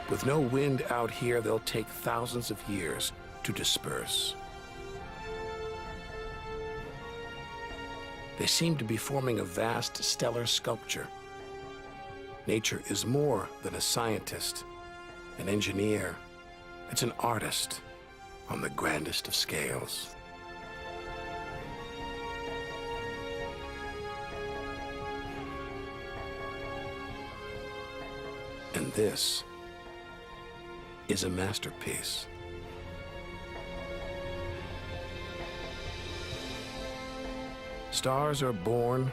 With no wind out here, they'll take thousands of years to disperse. They seem to be forming a vast stellar sculpture. Nature is more than a scientist, an engineer. It's an artist on the grandest of scales. And this is a masterpiece. Stars are born,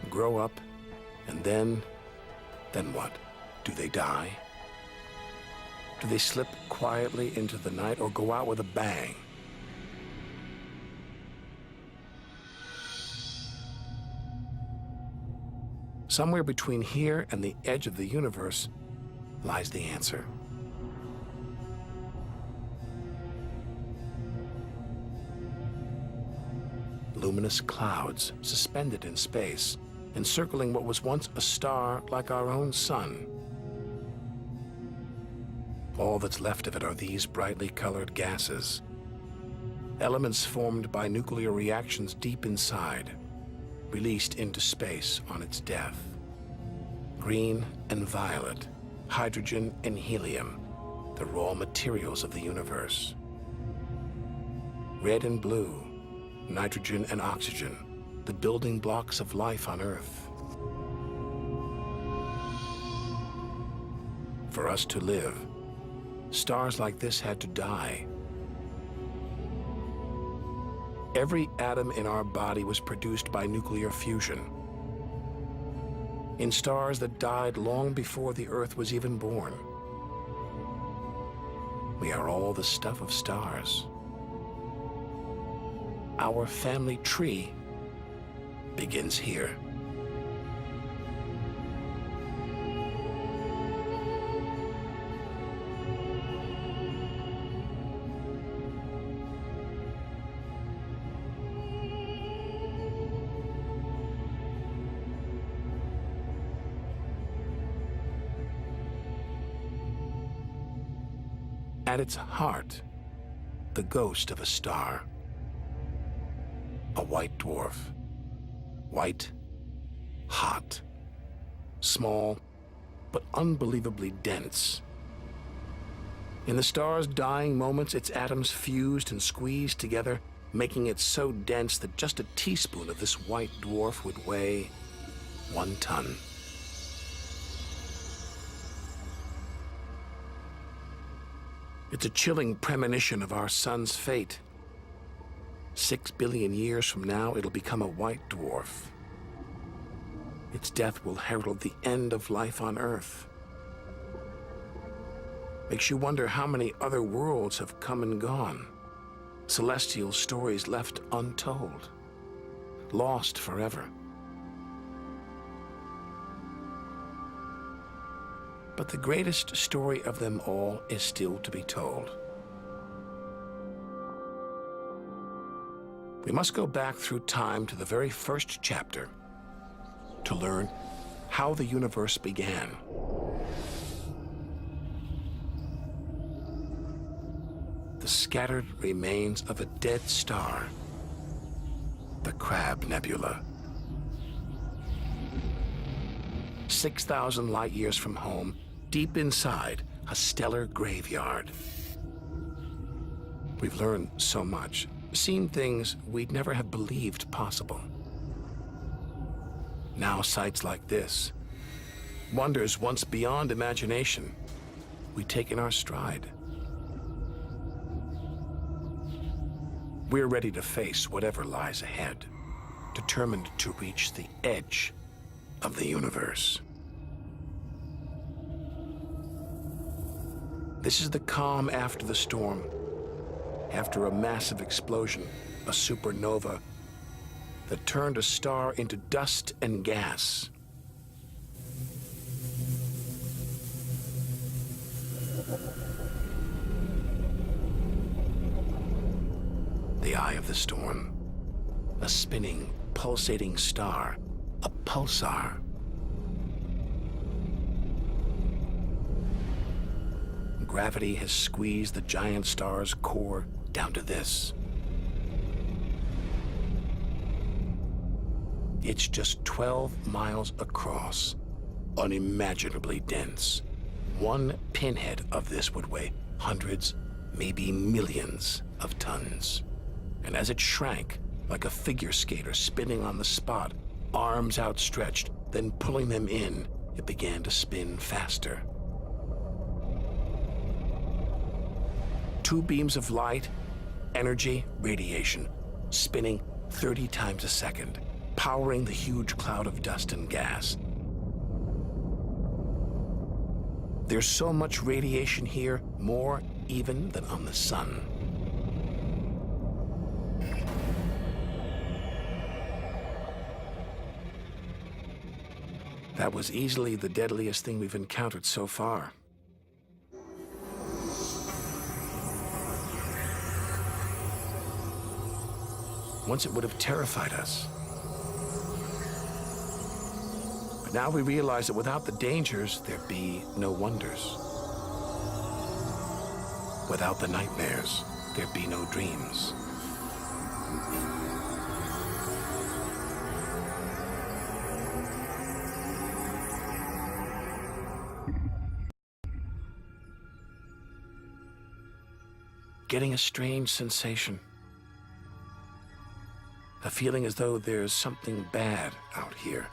grow up, and then what? Do they die? Do they slip quietly into the night or go out with a bang? Somewhere between here and the edge of the universe lies the answer. Luminous clouds suspended in space, encircling what was once a star like our own sun. All that's left of it are these brightly colored gases, elements formed by nuclear reactions deep inside, released into space on its death. Green and violet, hydrogen and helium, the raw materials of the universe. Red and blue, nitrogen and oxygen, the building blocks of life on Earth. For us to live, stars like this had to die. Every atom in our body was produced by nuclear fusion. In stars that died long before the Earth was even born. We are all the stuff of stars. Our family tree begins here. At its heart, the ghost of a star. A white dwarf. White, hot, small, but unbelievably dense. In the star's dying moments, its atoms fused and squeezed together, making it so dense that just a teaspoon of this white dwarf would weigh 1 ton. It's a chilling premonition of our sun's fate. 6 billion years from now, it'll become a white dwarf. Its death will herald the end of life on Earth. Makes you wonder how many other worlds have come and gone. Celestial stories left untold. Lost forever. But the greatest story of them all is still to be told. We must go back through time to the very first chapter to learn how the universe began. The scattered remains of a dead star, the Crab Nebula. 6,000 light years from home, deep inside a stellar graveyard. We've learned so much, seen things we'd never have believed possible. Now sights like this, wonders once beyond imagination, we take in our stride. We're ready to face whatever lies ahead, determined to reach the edge of the universe. This is the calm after the storm. After a massive explosion, a supernova that turned a star into dust and gas. The eye of the storm, a spinning, pulsating star, a pulsar. Gravity has squeezed the giant star's core down to this. It's just 12 miles across, unimaginably dense. One pinhead of this would weigh hundreds, maybe millions of tons. And as it shrank, like a figure skater spinning on the spot, arms outstretched, then pulling them in, it began to spin faster. Two beams of light, energy, radiation, spinning 30 times a second, powering the huge cloud of dust and gas. There's so much radiation here, more even than on the sun. That was easily the deadliest thing we've encountered so far. Once it would have terrified us. But now we realize that without the dangers, there'd be no wonders. Without the nightmares, there'd be no dreams. Getting a strange sensation. A feeling as though there's something bad out here.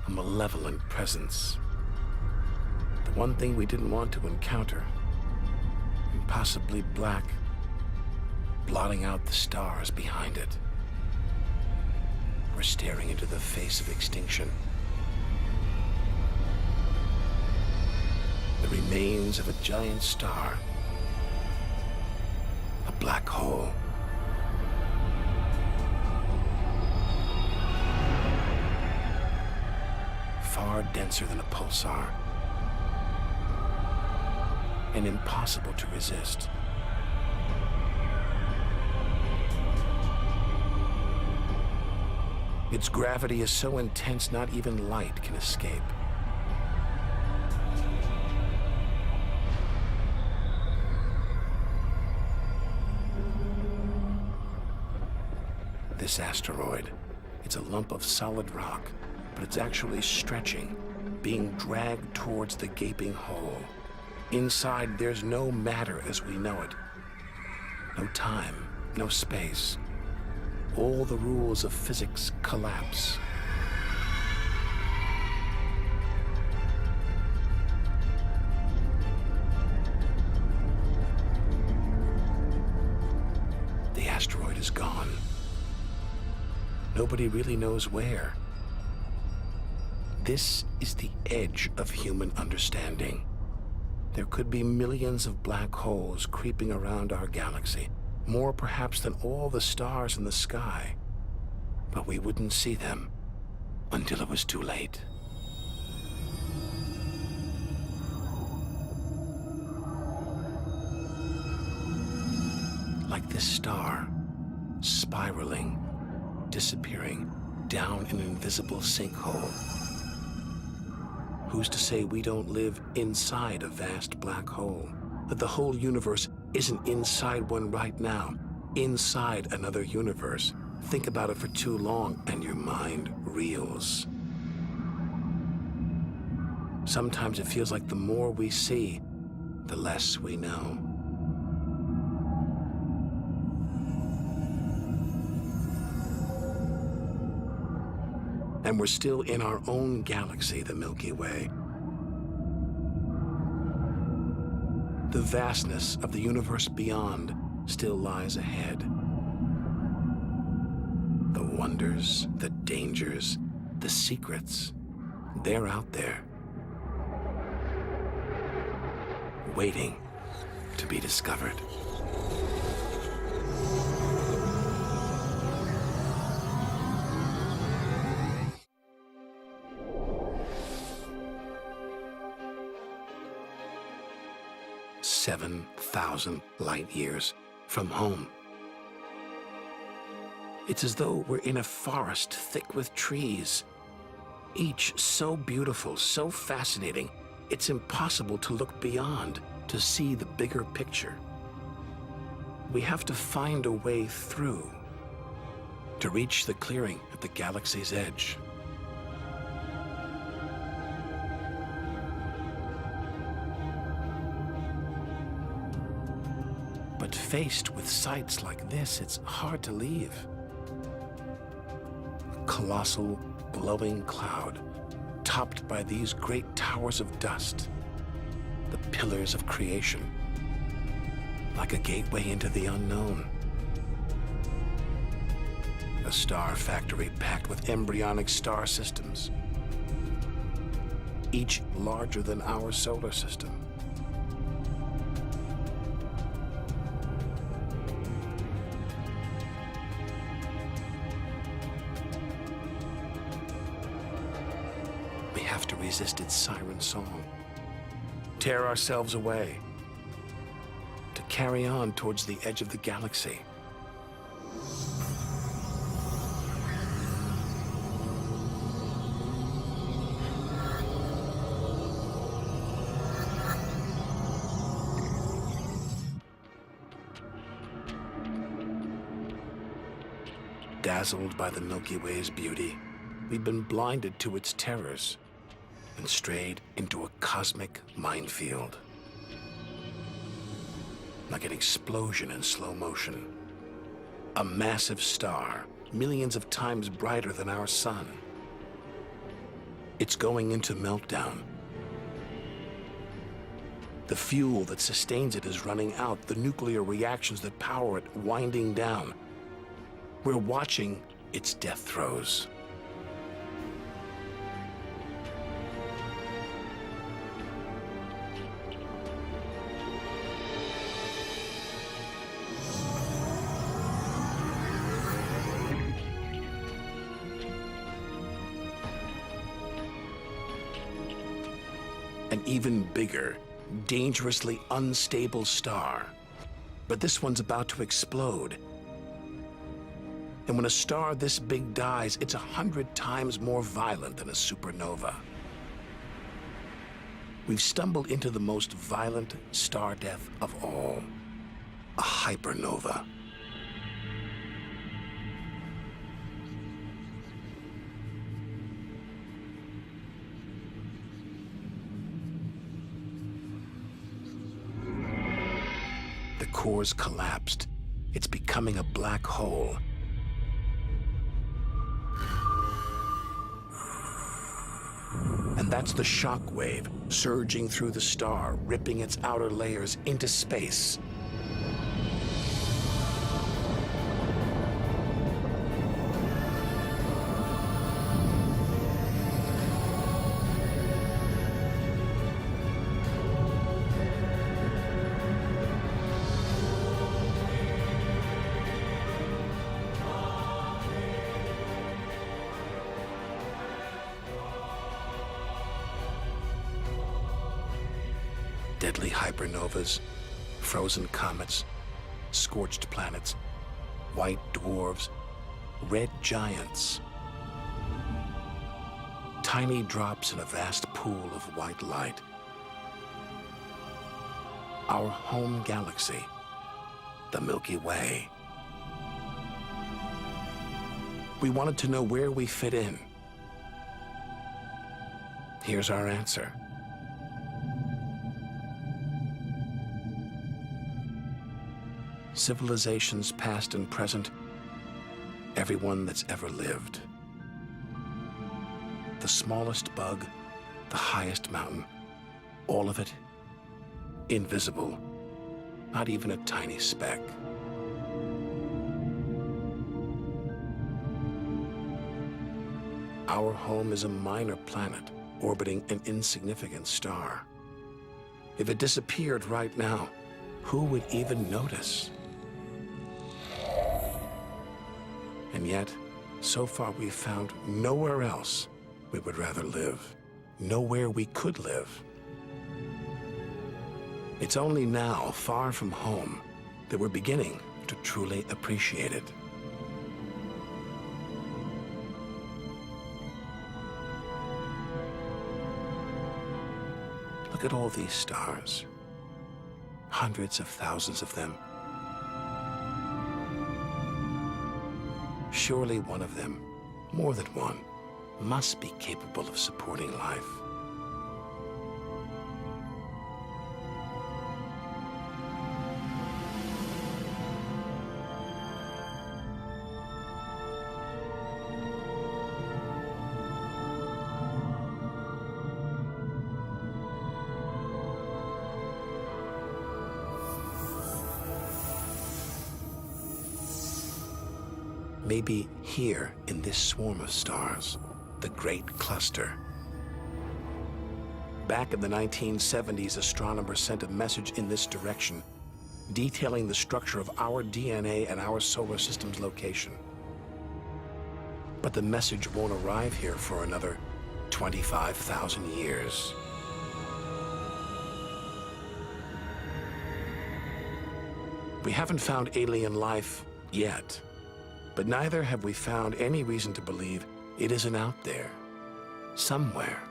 A malevolent presence. The one thing we didn't want to encounter. Impossibly black, blotting out the stars behind it. We're staring into the face of extinction. The remains of a giant star. A black hole. Far denser than a pulsar. And impossible to resist. Its gravity is so intense not even light can escape. This asteroid, it's a lump of solid rock, but it's actually stretching, being dragged towards the gaping hole. Inside, there's no matter as we know it. No time, no space. All the rules of physics collapse. The asteroid is gone. Nobody really knows where. This is the edge of human understanding. There could be millions of black holes creeping around our galaxy, more perhaps than all the stars in the sky. But we wouldn't see them until it was too late. Like this star, spiraling, disappearing down an invisible sinkhole. Who's to say we don't live inside a vast black hole? That the whole universe isn't inside one right now, inside another universe. Think about it for too long and your mind reels. Sometimes it feels like the more we see, the less we know. And we're still in our own galaxy, the Milky Way. The vastness of the universe beyond still lies ahead. The wonders, the dangers, the secrets, they're out there, waiting to be discovered. "7,000 light years from home." It's as though we're in a forest thick with trees, each so beautiful, so fascinating, it's impossible to look beyond, to see the bigger picture. We have to find a way through to reach the clearing at the galaxy's edge. But faced with sights like this, it's hard to leave. A colossal, glowing cloud, topped by these great towers of dust, the pillars of creation, like a gateway into the unknown. A star factory packed with embryonic star systems, each larger than our solar system. We have to resist its siren song, tear ourselves away, to carry on towards the edge of the galaxy. Dazzled by the Milky Way's beauty, we've been blinded to its terrors and strayed into a cosmic minefield. Like an explosion in slow motion. A massive star, millions of times brighter than our sun. It's going into meltdown. The fuel that sustains it is running out, the nuclear reactions that power it winding down. We're watching its death throes. An even bigger, dangerously unstable star. But this one's about to explode. And when a star this big dies, it's 100 times more violent than a supernova. We've stumbled into the most violent star death of all, a hypernova. The core's collapsed. It's becoming a black hole. And that's the shock wave surging through the star, ripping its outer layers into space. Deadly hypernovas, frozen comets, scorched planets, white dwarfs, red giants. Tiny drops in a vast pool of white light. Our home galaxy, the Milky Way. We wanted to know where we fit in. Here's our answer. civilizations past and present, everyone that's ever lived. The smallest bug, the highest mountain, all of it invisible, not even a tiny speck. Our home is a minor planet orbiting an insignificant star. If it disappeared right now, who would even notice? And yet, so far we've found nowhere else we would rather live, nowhere we could live. It's only now, far from home, that we're beginning to truly appreciate it. Look at all these stars. Hundreds of thousands of them. Surely one of them, more than one, must be capable of supporting life. Maybe here in this swarm of stars, the Great Cluster. Back in the 1970s, astronomers sent a message in this direction, detailing the structure of our DNA and our solar system's location. But the message won't arrive here for another 25,000 years. We haven't found alien life yet. But neither have we found any reason to believe it isn't out there, somewhere.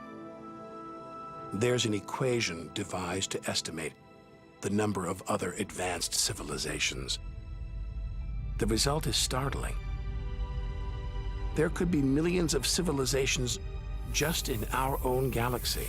There's an equation devised to estimate the number of other advanced civilizations. The result is startling. There could be millions of civilizations just in our own galaxy.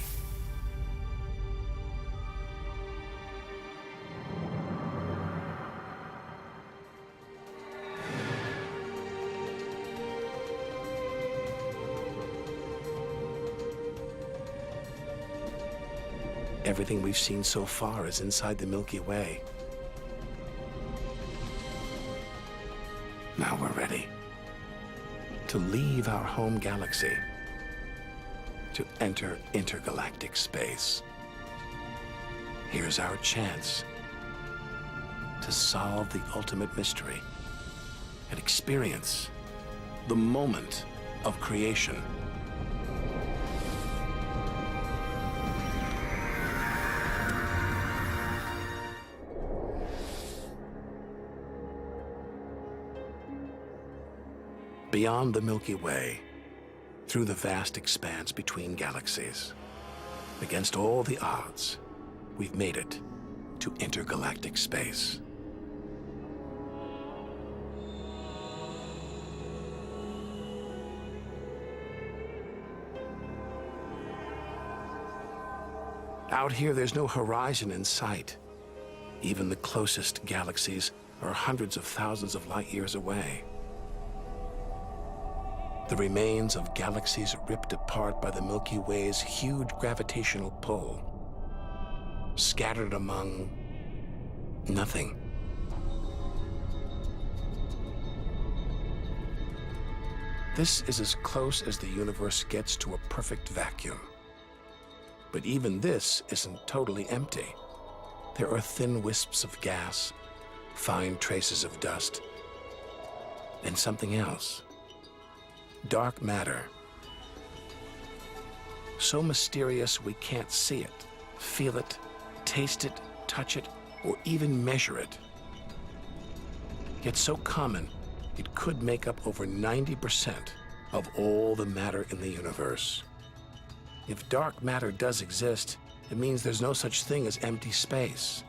Everything we've seen so far is inside the Milky Way. Now we're ready to leave our home galaxy, to enter intergalactic space. Here's our chance to solve the ultimate mystery and experience the moment of creation. Beyond the Milky Way, through the vast expanse between galaxies, against all the odds, we've made it to intergalactic space. Out here, there's no horizon in sight. Even the closest galaxies are hundreds of thousands of light years away. The remains of galaxies ripped apart by the Milky Way's huge gravitational pull, scattered among nothing. This is as close as the universe gets to a perfect vacuum. But even this isn't totally empty. There are thin wisps of gas, fine traces of dust, and something else. Dark matter. So mysterious we can't see it, feel it, taste it, touch it, or even measure it. Yet so common, it could make up over 90% of all the matter in the universe. If dark matter does exist, it means there's no such thing as empty space.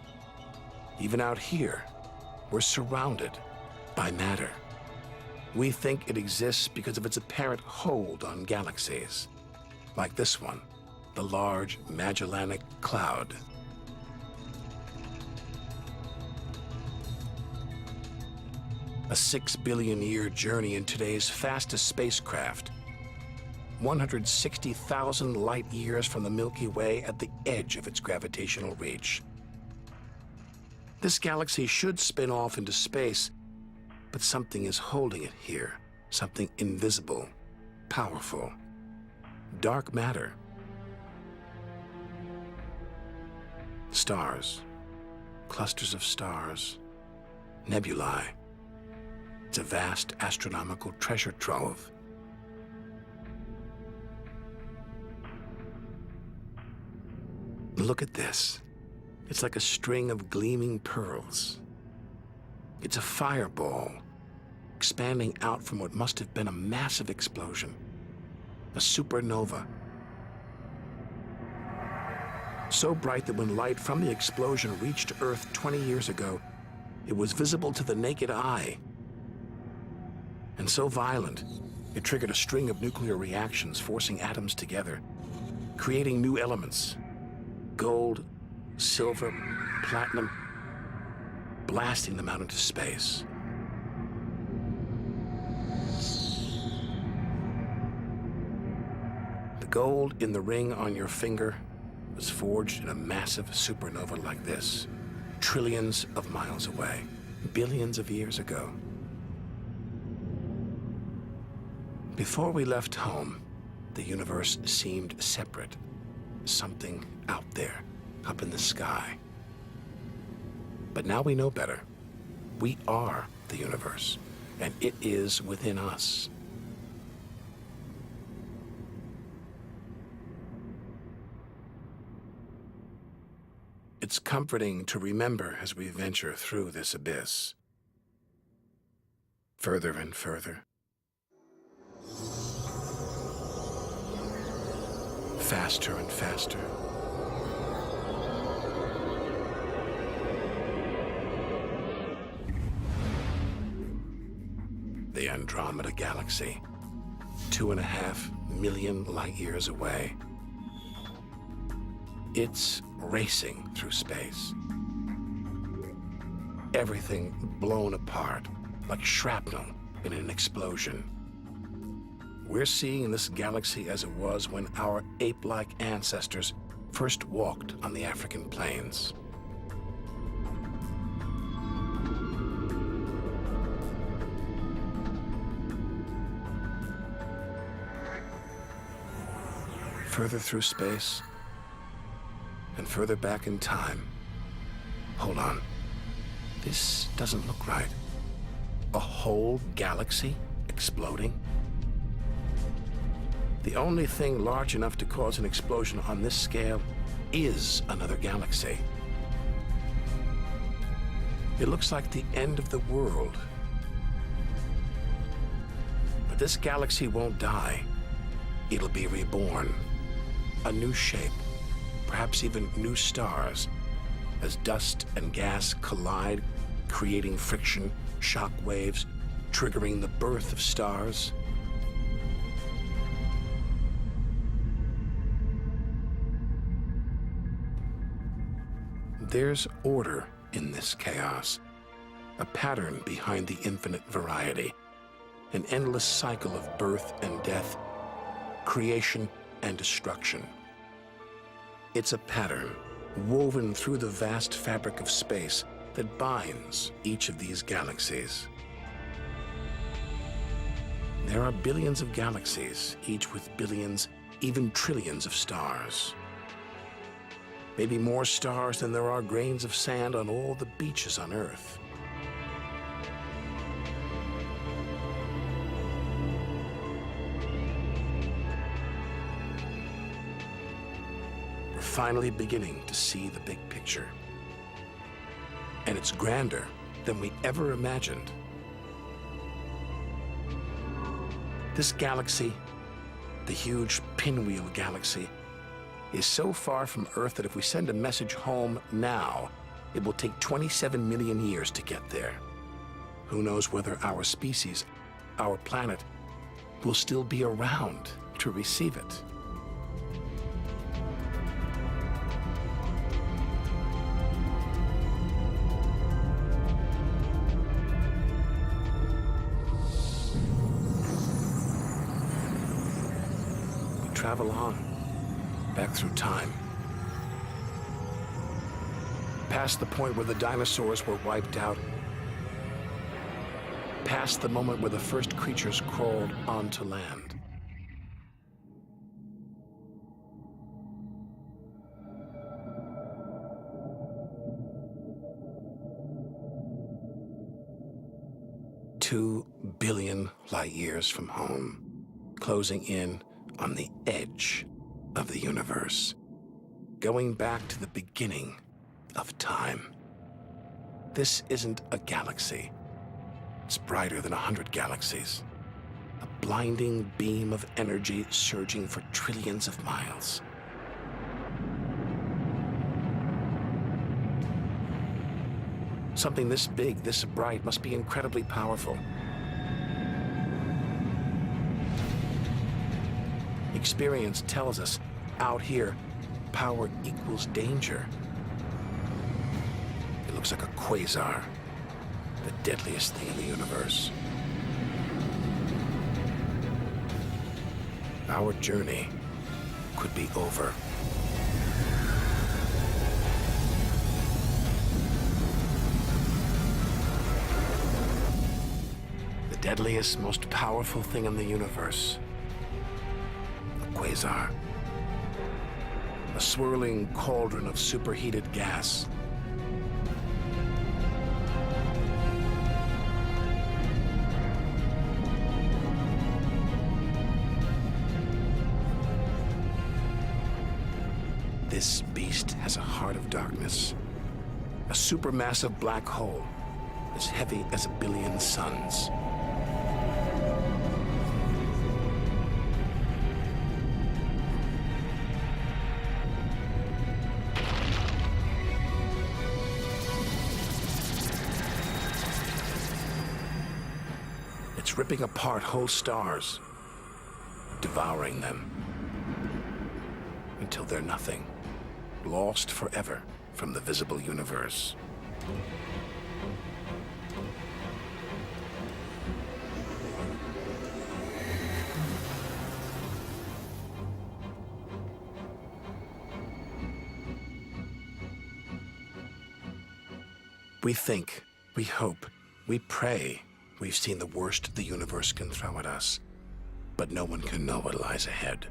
Even out here, we're surrounded by matter. We think it exists because of its apparent hold on galaxies, like this one, the Large Magellanic Cloud. A 6 billion year journey in today's fastest spacecraft. 160,000 light years from the Milky Way at the edge of its gravitational reach. This galaxy should spin off into space, but something is holding it here. Something invisible, powerful. Dark matter. Stars. Clusters of stars. Nebulae. It's a vast astronomical treasure trove. Look at this. It's like a string of gleaming pearls. It's a fireball, expanding out from what must have been a massive explosion, a supernova. So bright that when light from the explosion reached Earth 20 years ago, it was visible to the naked eye. And so violent, it triggered a string of nuclear reactions, forcing atoms together, creating new elements: gold, silver, platinum, blasting them out into space. The gold in the ring on your finger was forged in a massive supernova like this, trillions of miles away, billions of years ago. Before we left home, the universe seemed separate, something out there, up in the sky. But now we know better. We are the universe, and it is within us. It's comforting to remember as we venture through this abyss. Further and further. Faster and faster. The Andromeda Galaxy, 2.5 million light years away. It's racing through space. Everything blown apart, like shrapnel in an explosion. We're seeing this galaxy as it was when our ape-like ancestors first walked on the African plains. Further through space, and further back in time. Hold on. This doesn't look right. A whole galaxy exploding? The only thing large enough to cause an explosion on this scale is another galaxy. It looks like the end of the world. But this galaxy won't die. It'll be reborn. A new shape, perhaps even new stars, as dust and gas collide, creating friction, shock waves, triggering the birth of stars. There's order in this chaos, a pattern behind the infinite variety, an endless cycle of birth and death, creation and destruction. It's a pattern woven through the vast fabric of space that binds each of these galaxies. There are billions of galaxies, each with billions, even trillions of stars. Maybe more stars than there are grains of sand on all the beaches on Earth. We're finally beginning to see the big picture. And it's grander than we ever imagined. This galaxy, the huge Pinwheel Galaxy, is so far from Earth that if we send a message home now, it will take 27 million years to get there. Who knows whether our species, our planet, will still be around to receive it. travel on, back through time. Past the point where the dinosaurs were wiped out. Past the moment where the first creatures crawled onto land. $2 billion light years from home, closing in on the edge of the universe, going back to the beginning of time. This isn't a galaxy. It's brighter than 100 galaxies. A blinding beam of energy surging for trillions of miles. Something this big, this bright, must be incredibly powerful. Experience tells us, out here, power equals danger. It looks like a quasar, the deadliest thing in the universe. Our journey could be over. The deadliest, most powerful thing in the universe. A quasar. A swirling cauldron of superheated gas. This beast has a heart of darkness. A supermassive black hole as heavy as 1 billion suns. It's ripping apart whole stars, devouring them, until they're nothing, lost forever from the visible universe. We think, we hope, we pray we've seen the worst the universe can throw at us, but no one can know what lies ahead.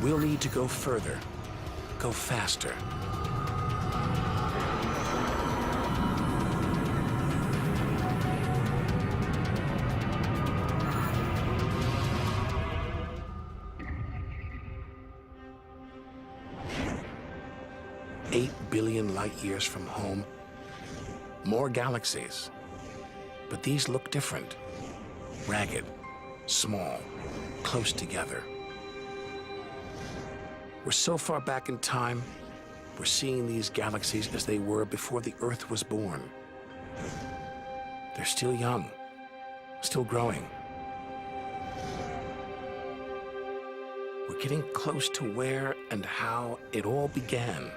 We'll need to go further, go faster. $8 billion light years from home, more galaxies. But these look different, ragged, small, close together. We're so far back in time, we're seeing these galaxies as they were before the Earth was born. They're still young, still growing. We're getting close to where and how it all began.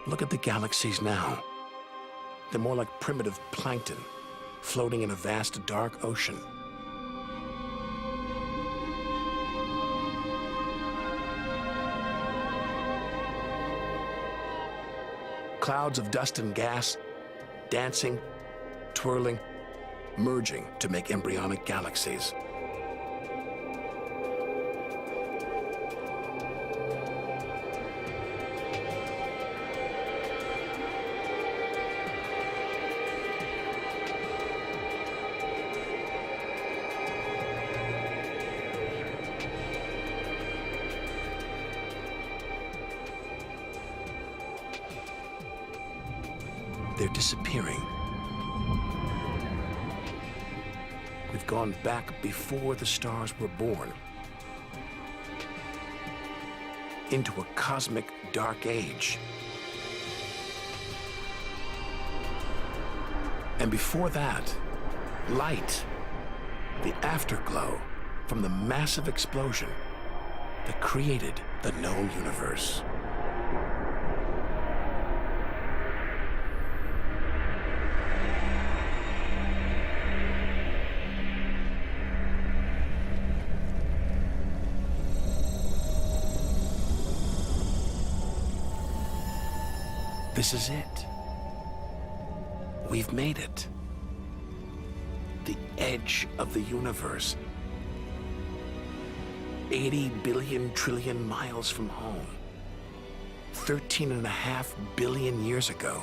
Look at the galaxies now. They're more like primitive plankton, floating in a vast dark ocean. Clouds of dust and gas, dancing, twirling, merging to make embryonic galaxies. They're disappearing. We've gone back before the stars were born. into a cosmic dark age. And before that, light, the afterglow from the massive explosion that created the known universe. This is it. We've made it. The edge of the universe. 80 billion trillion miles from home. 13.5 billion years ago.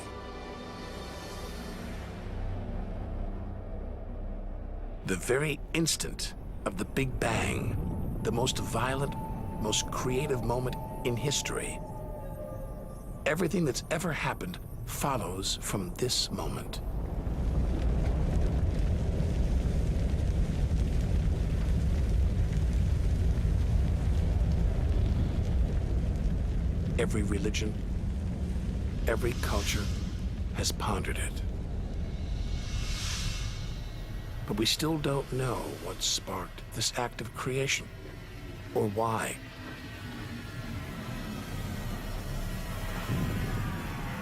The very instant of the Big Bang, the most violent, most creative moment in history. Everything that's ever happened follows from this moment. Every religion, every culture has pondered it. But we still don't know what sparked this act of creation, or why.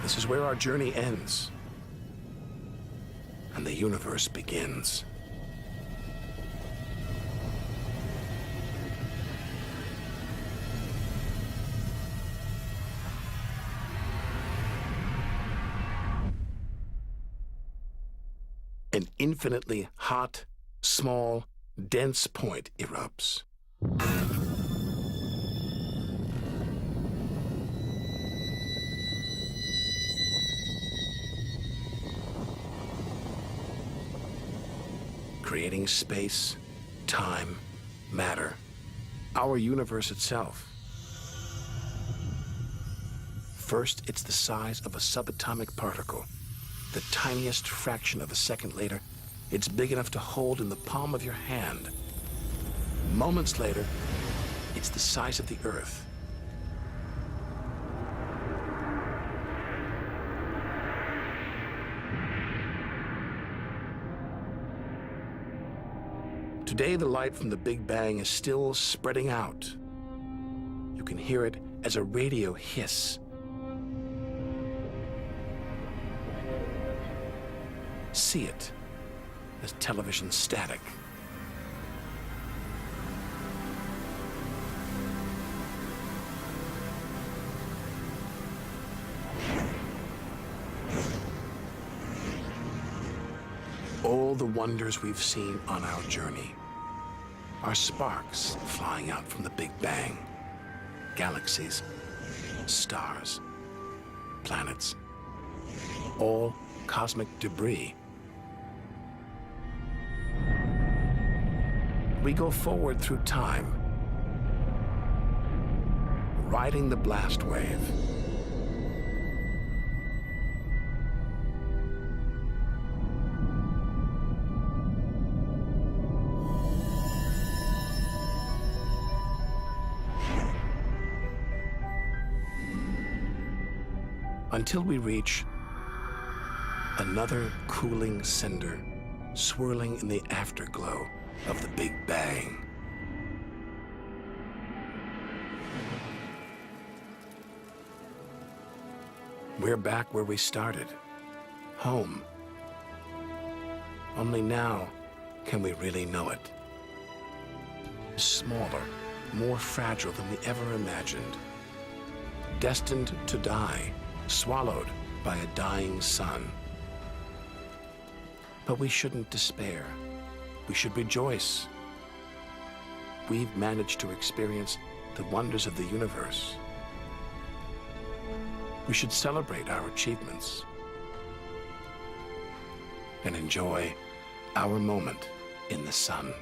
This is where our journey ends, and the universe begins. An infinitely hot, small, dense point erupts. Creating space, time, matter, our universe itself. First, it's the size of a subatomic particle. The tiniest fraction of a second later, it's big enough to hold in the palm of your hand. Moments later, it's the size of the Earth. Today, the light from the Big Bang is still spreading out. You can hear it as a radio hiss. See it as television static. All the wonders we've seen on our journey are sparks flying out from the Big Bang. Galaxies, stars, planets, all cosmic debris. We go forward through time, riding the blast wave. Until we reach another cooling cinder swirling in the afterglow of the Big Bang. We're back where we started, home. Only now can we really know it. Smaller, more fragile than we ever imagined. Destined to die, swallowed by a dying sun. But we shouldn't despair. We should rejoice. We've managed to experience the wonders of the universe. We should celebrate our achievements and enjoy our moment in the sun.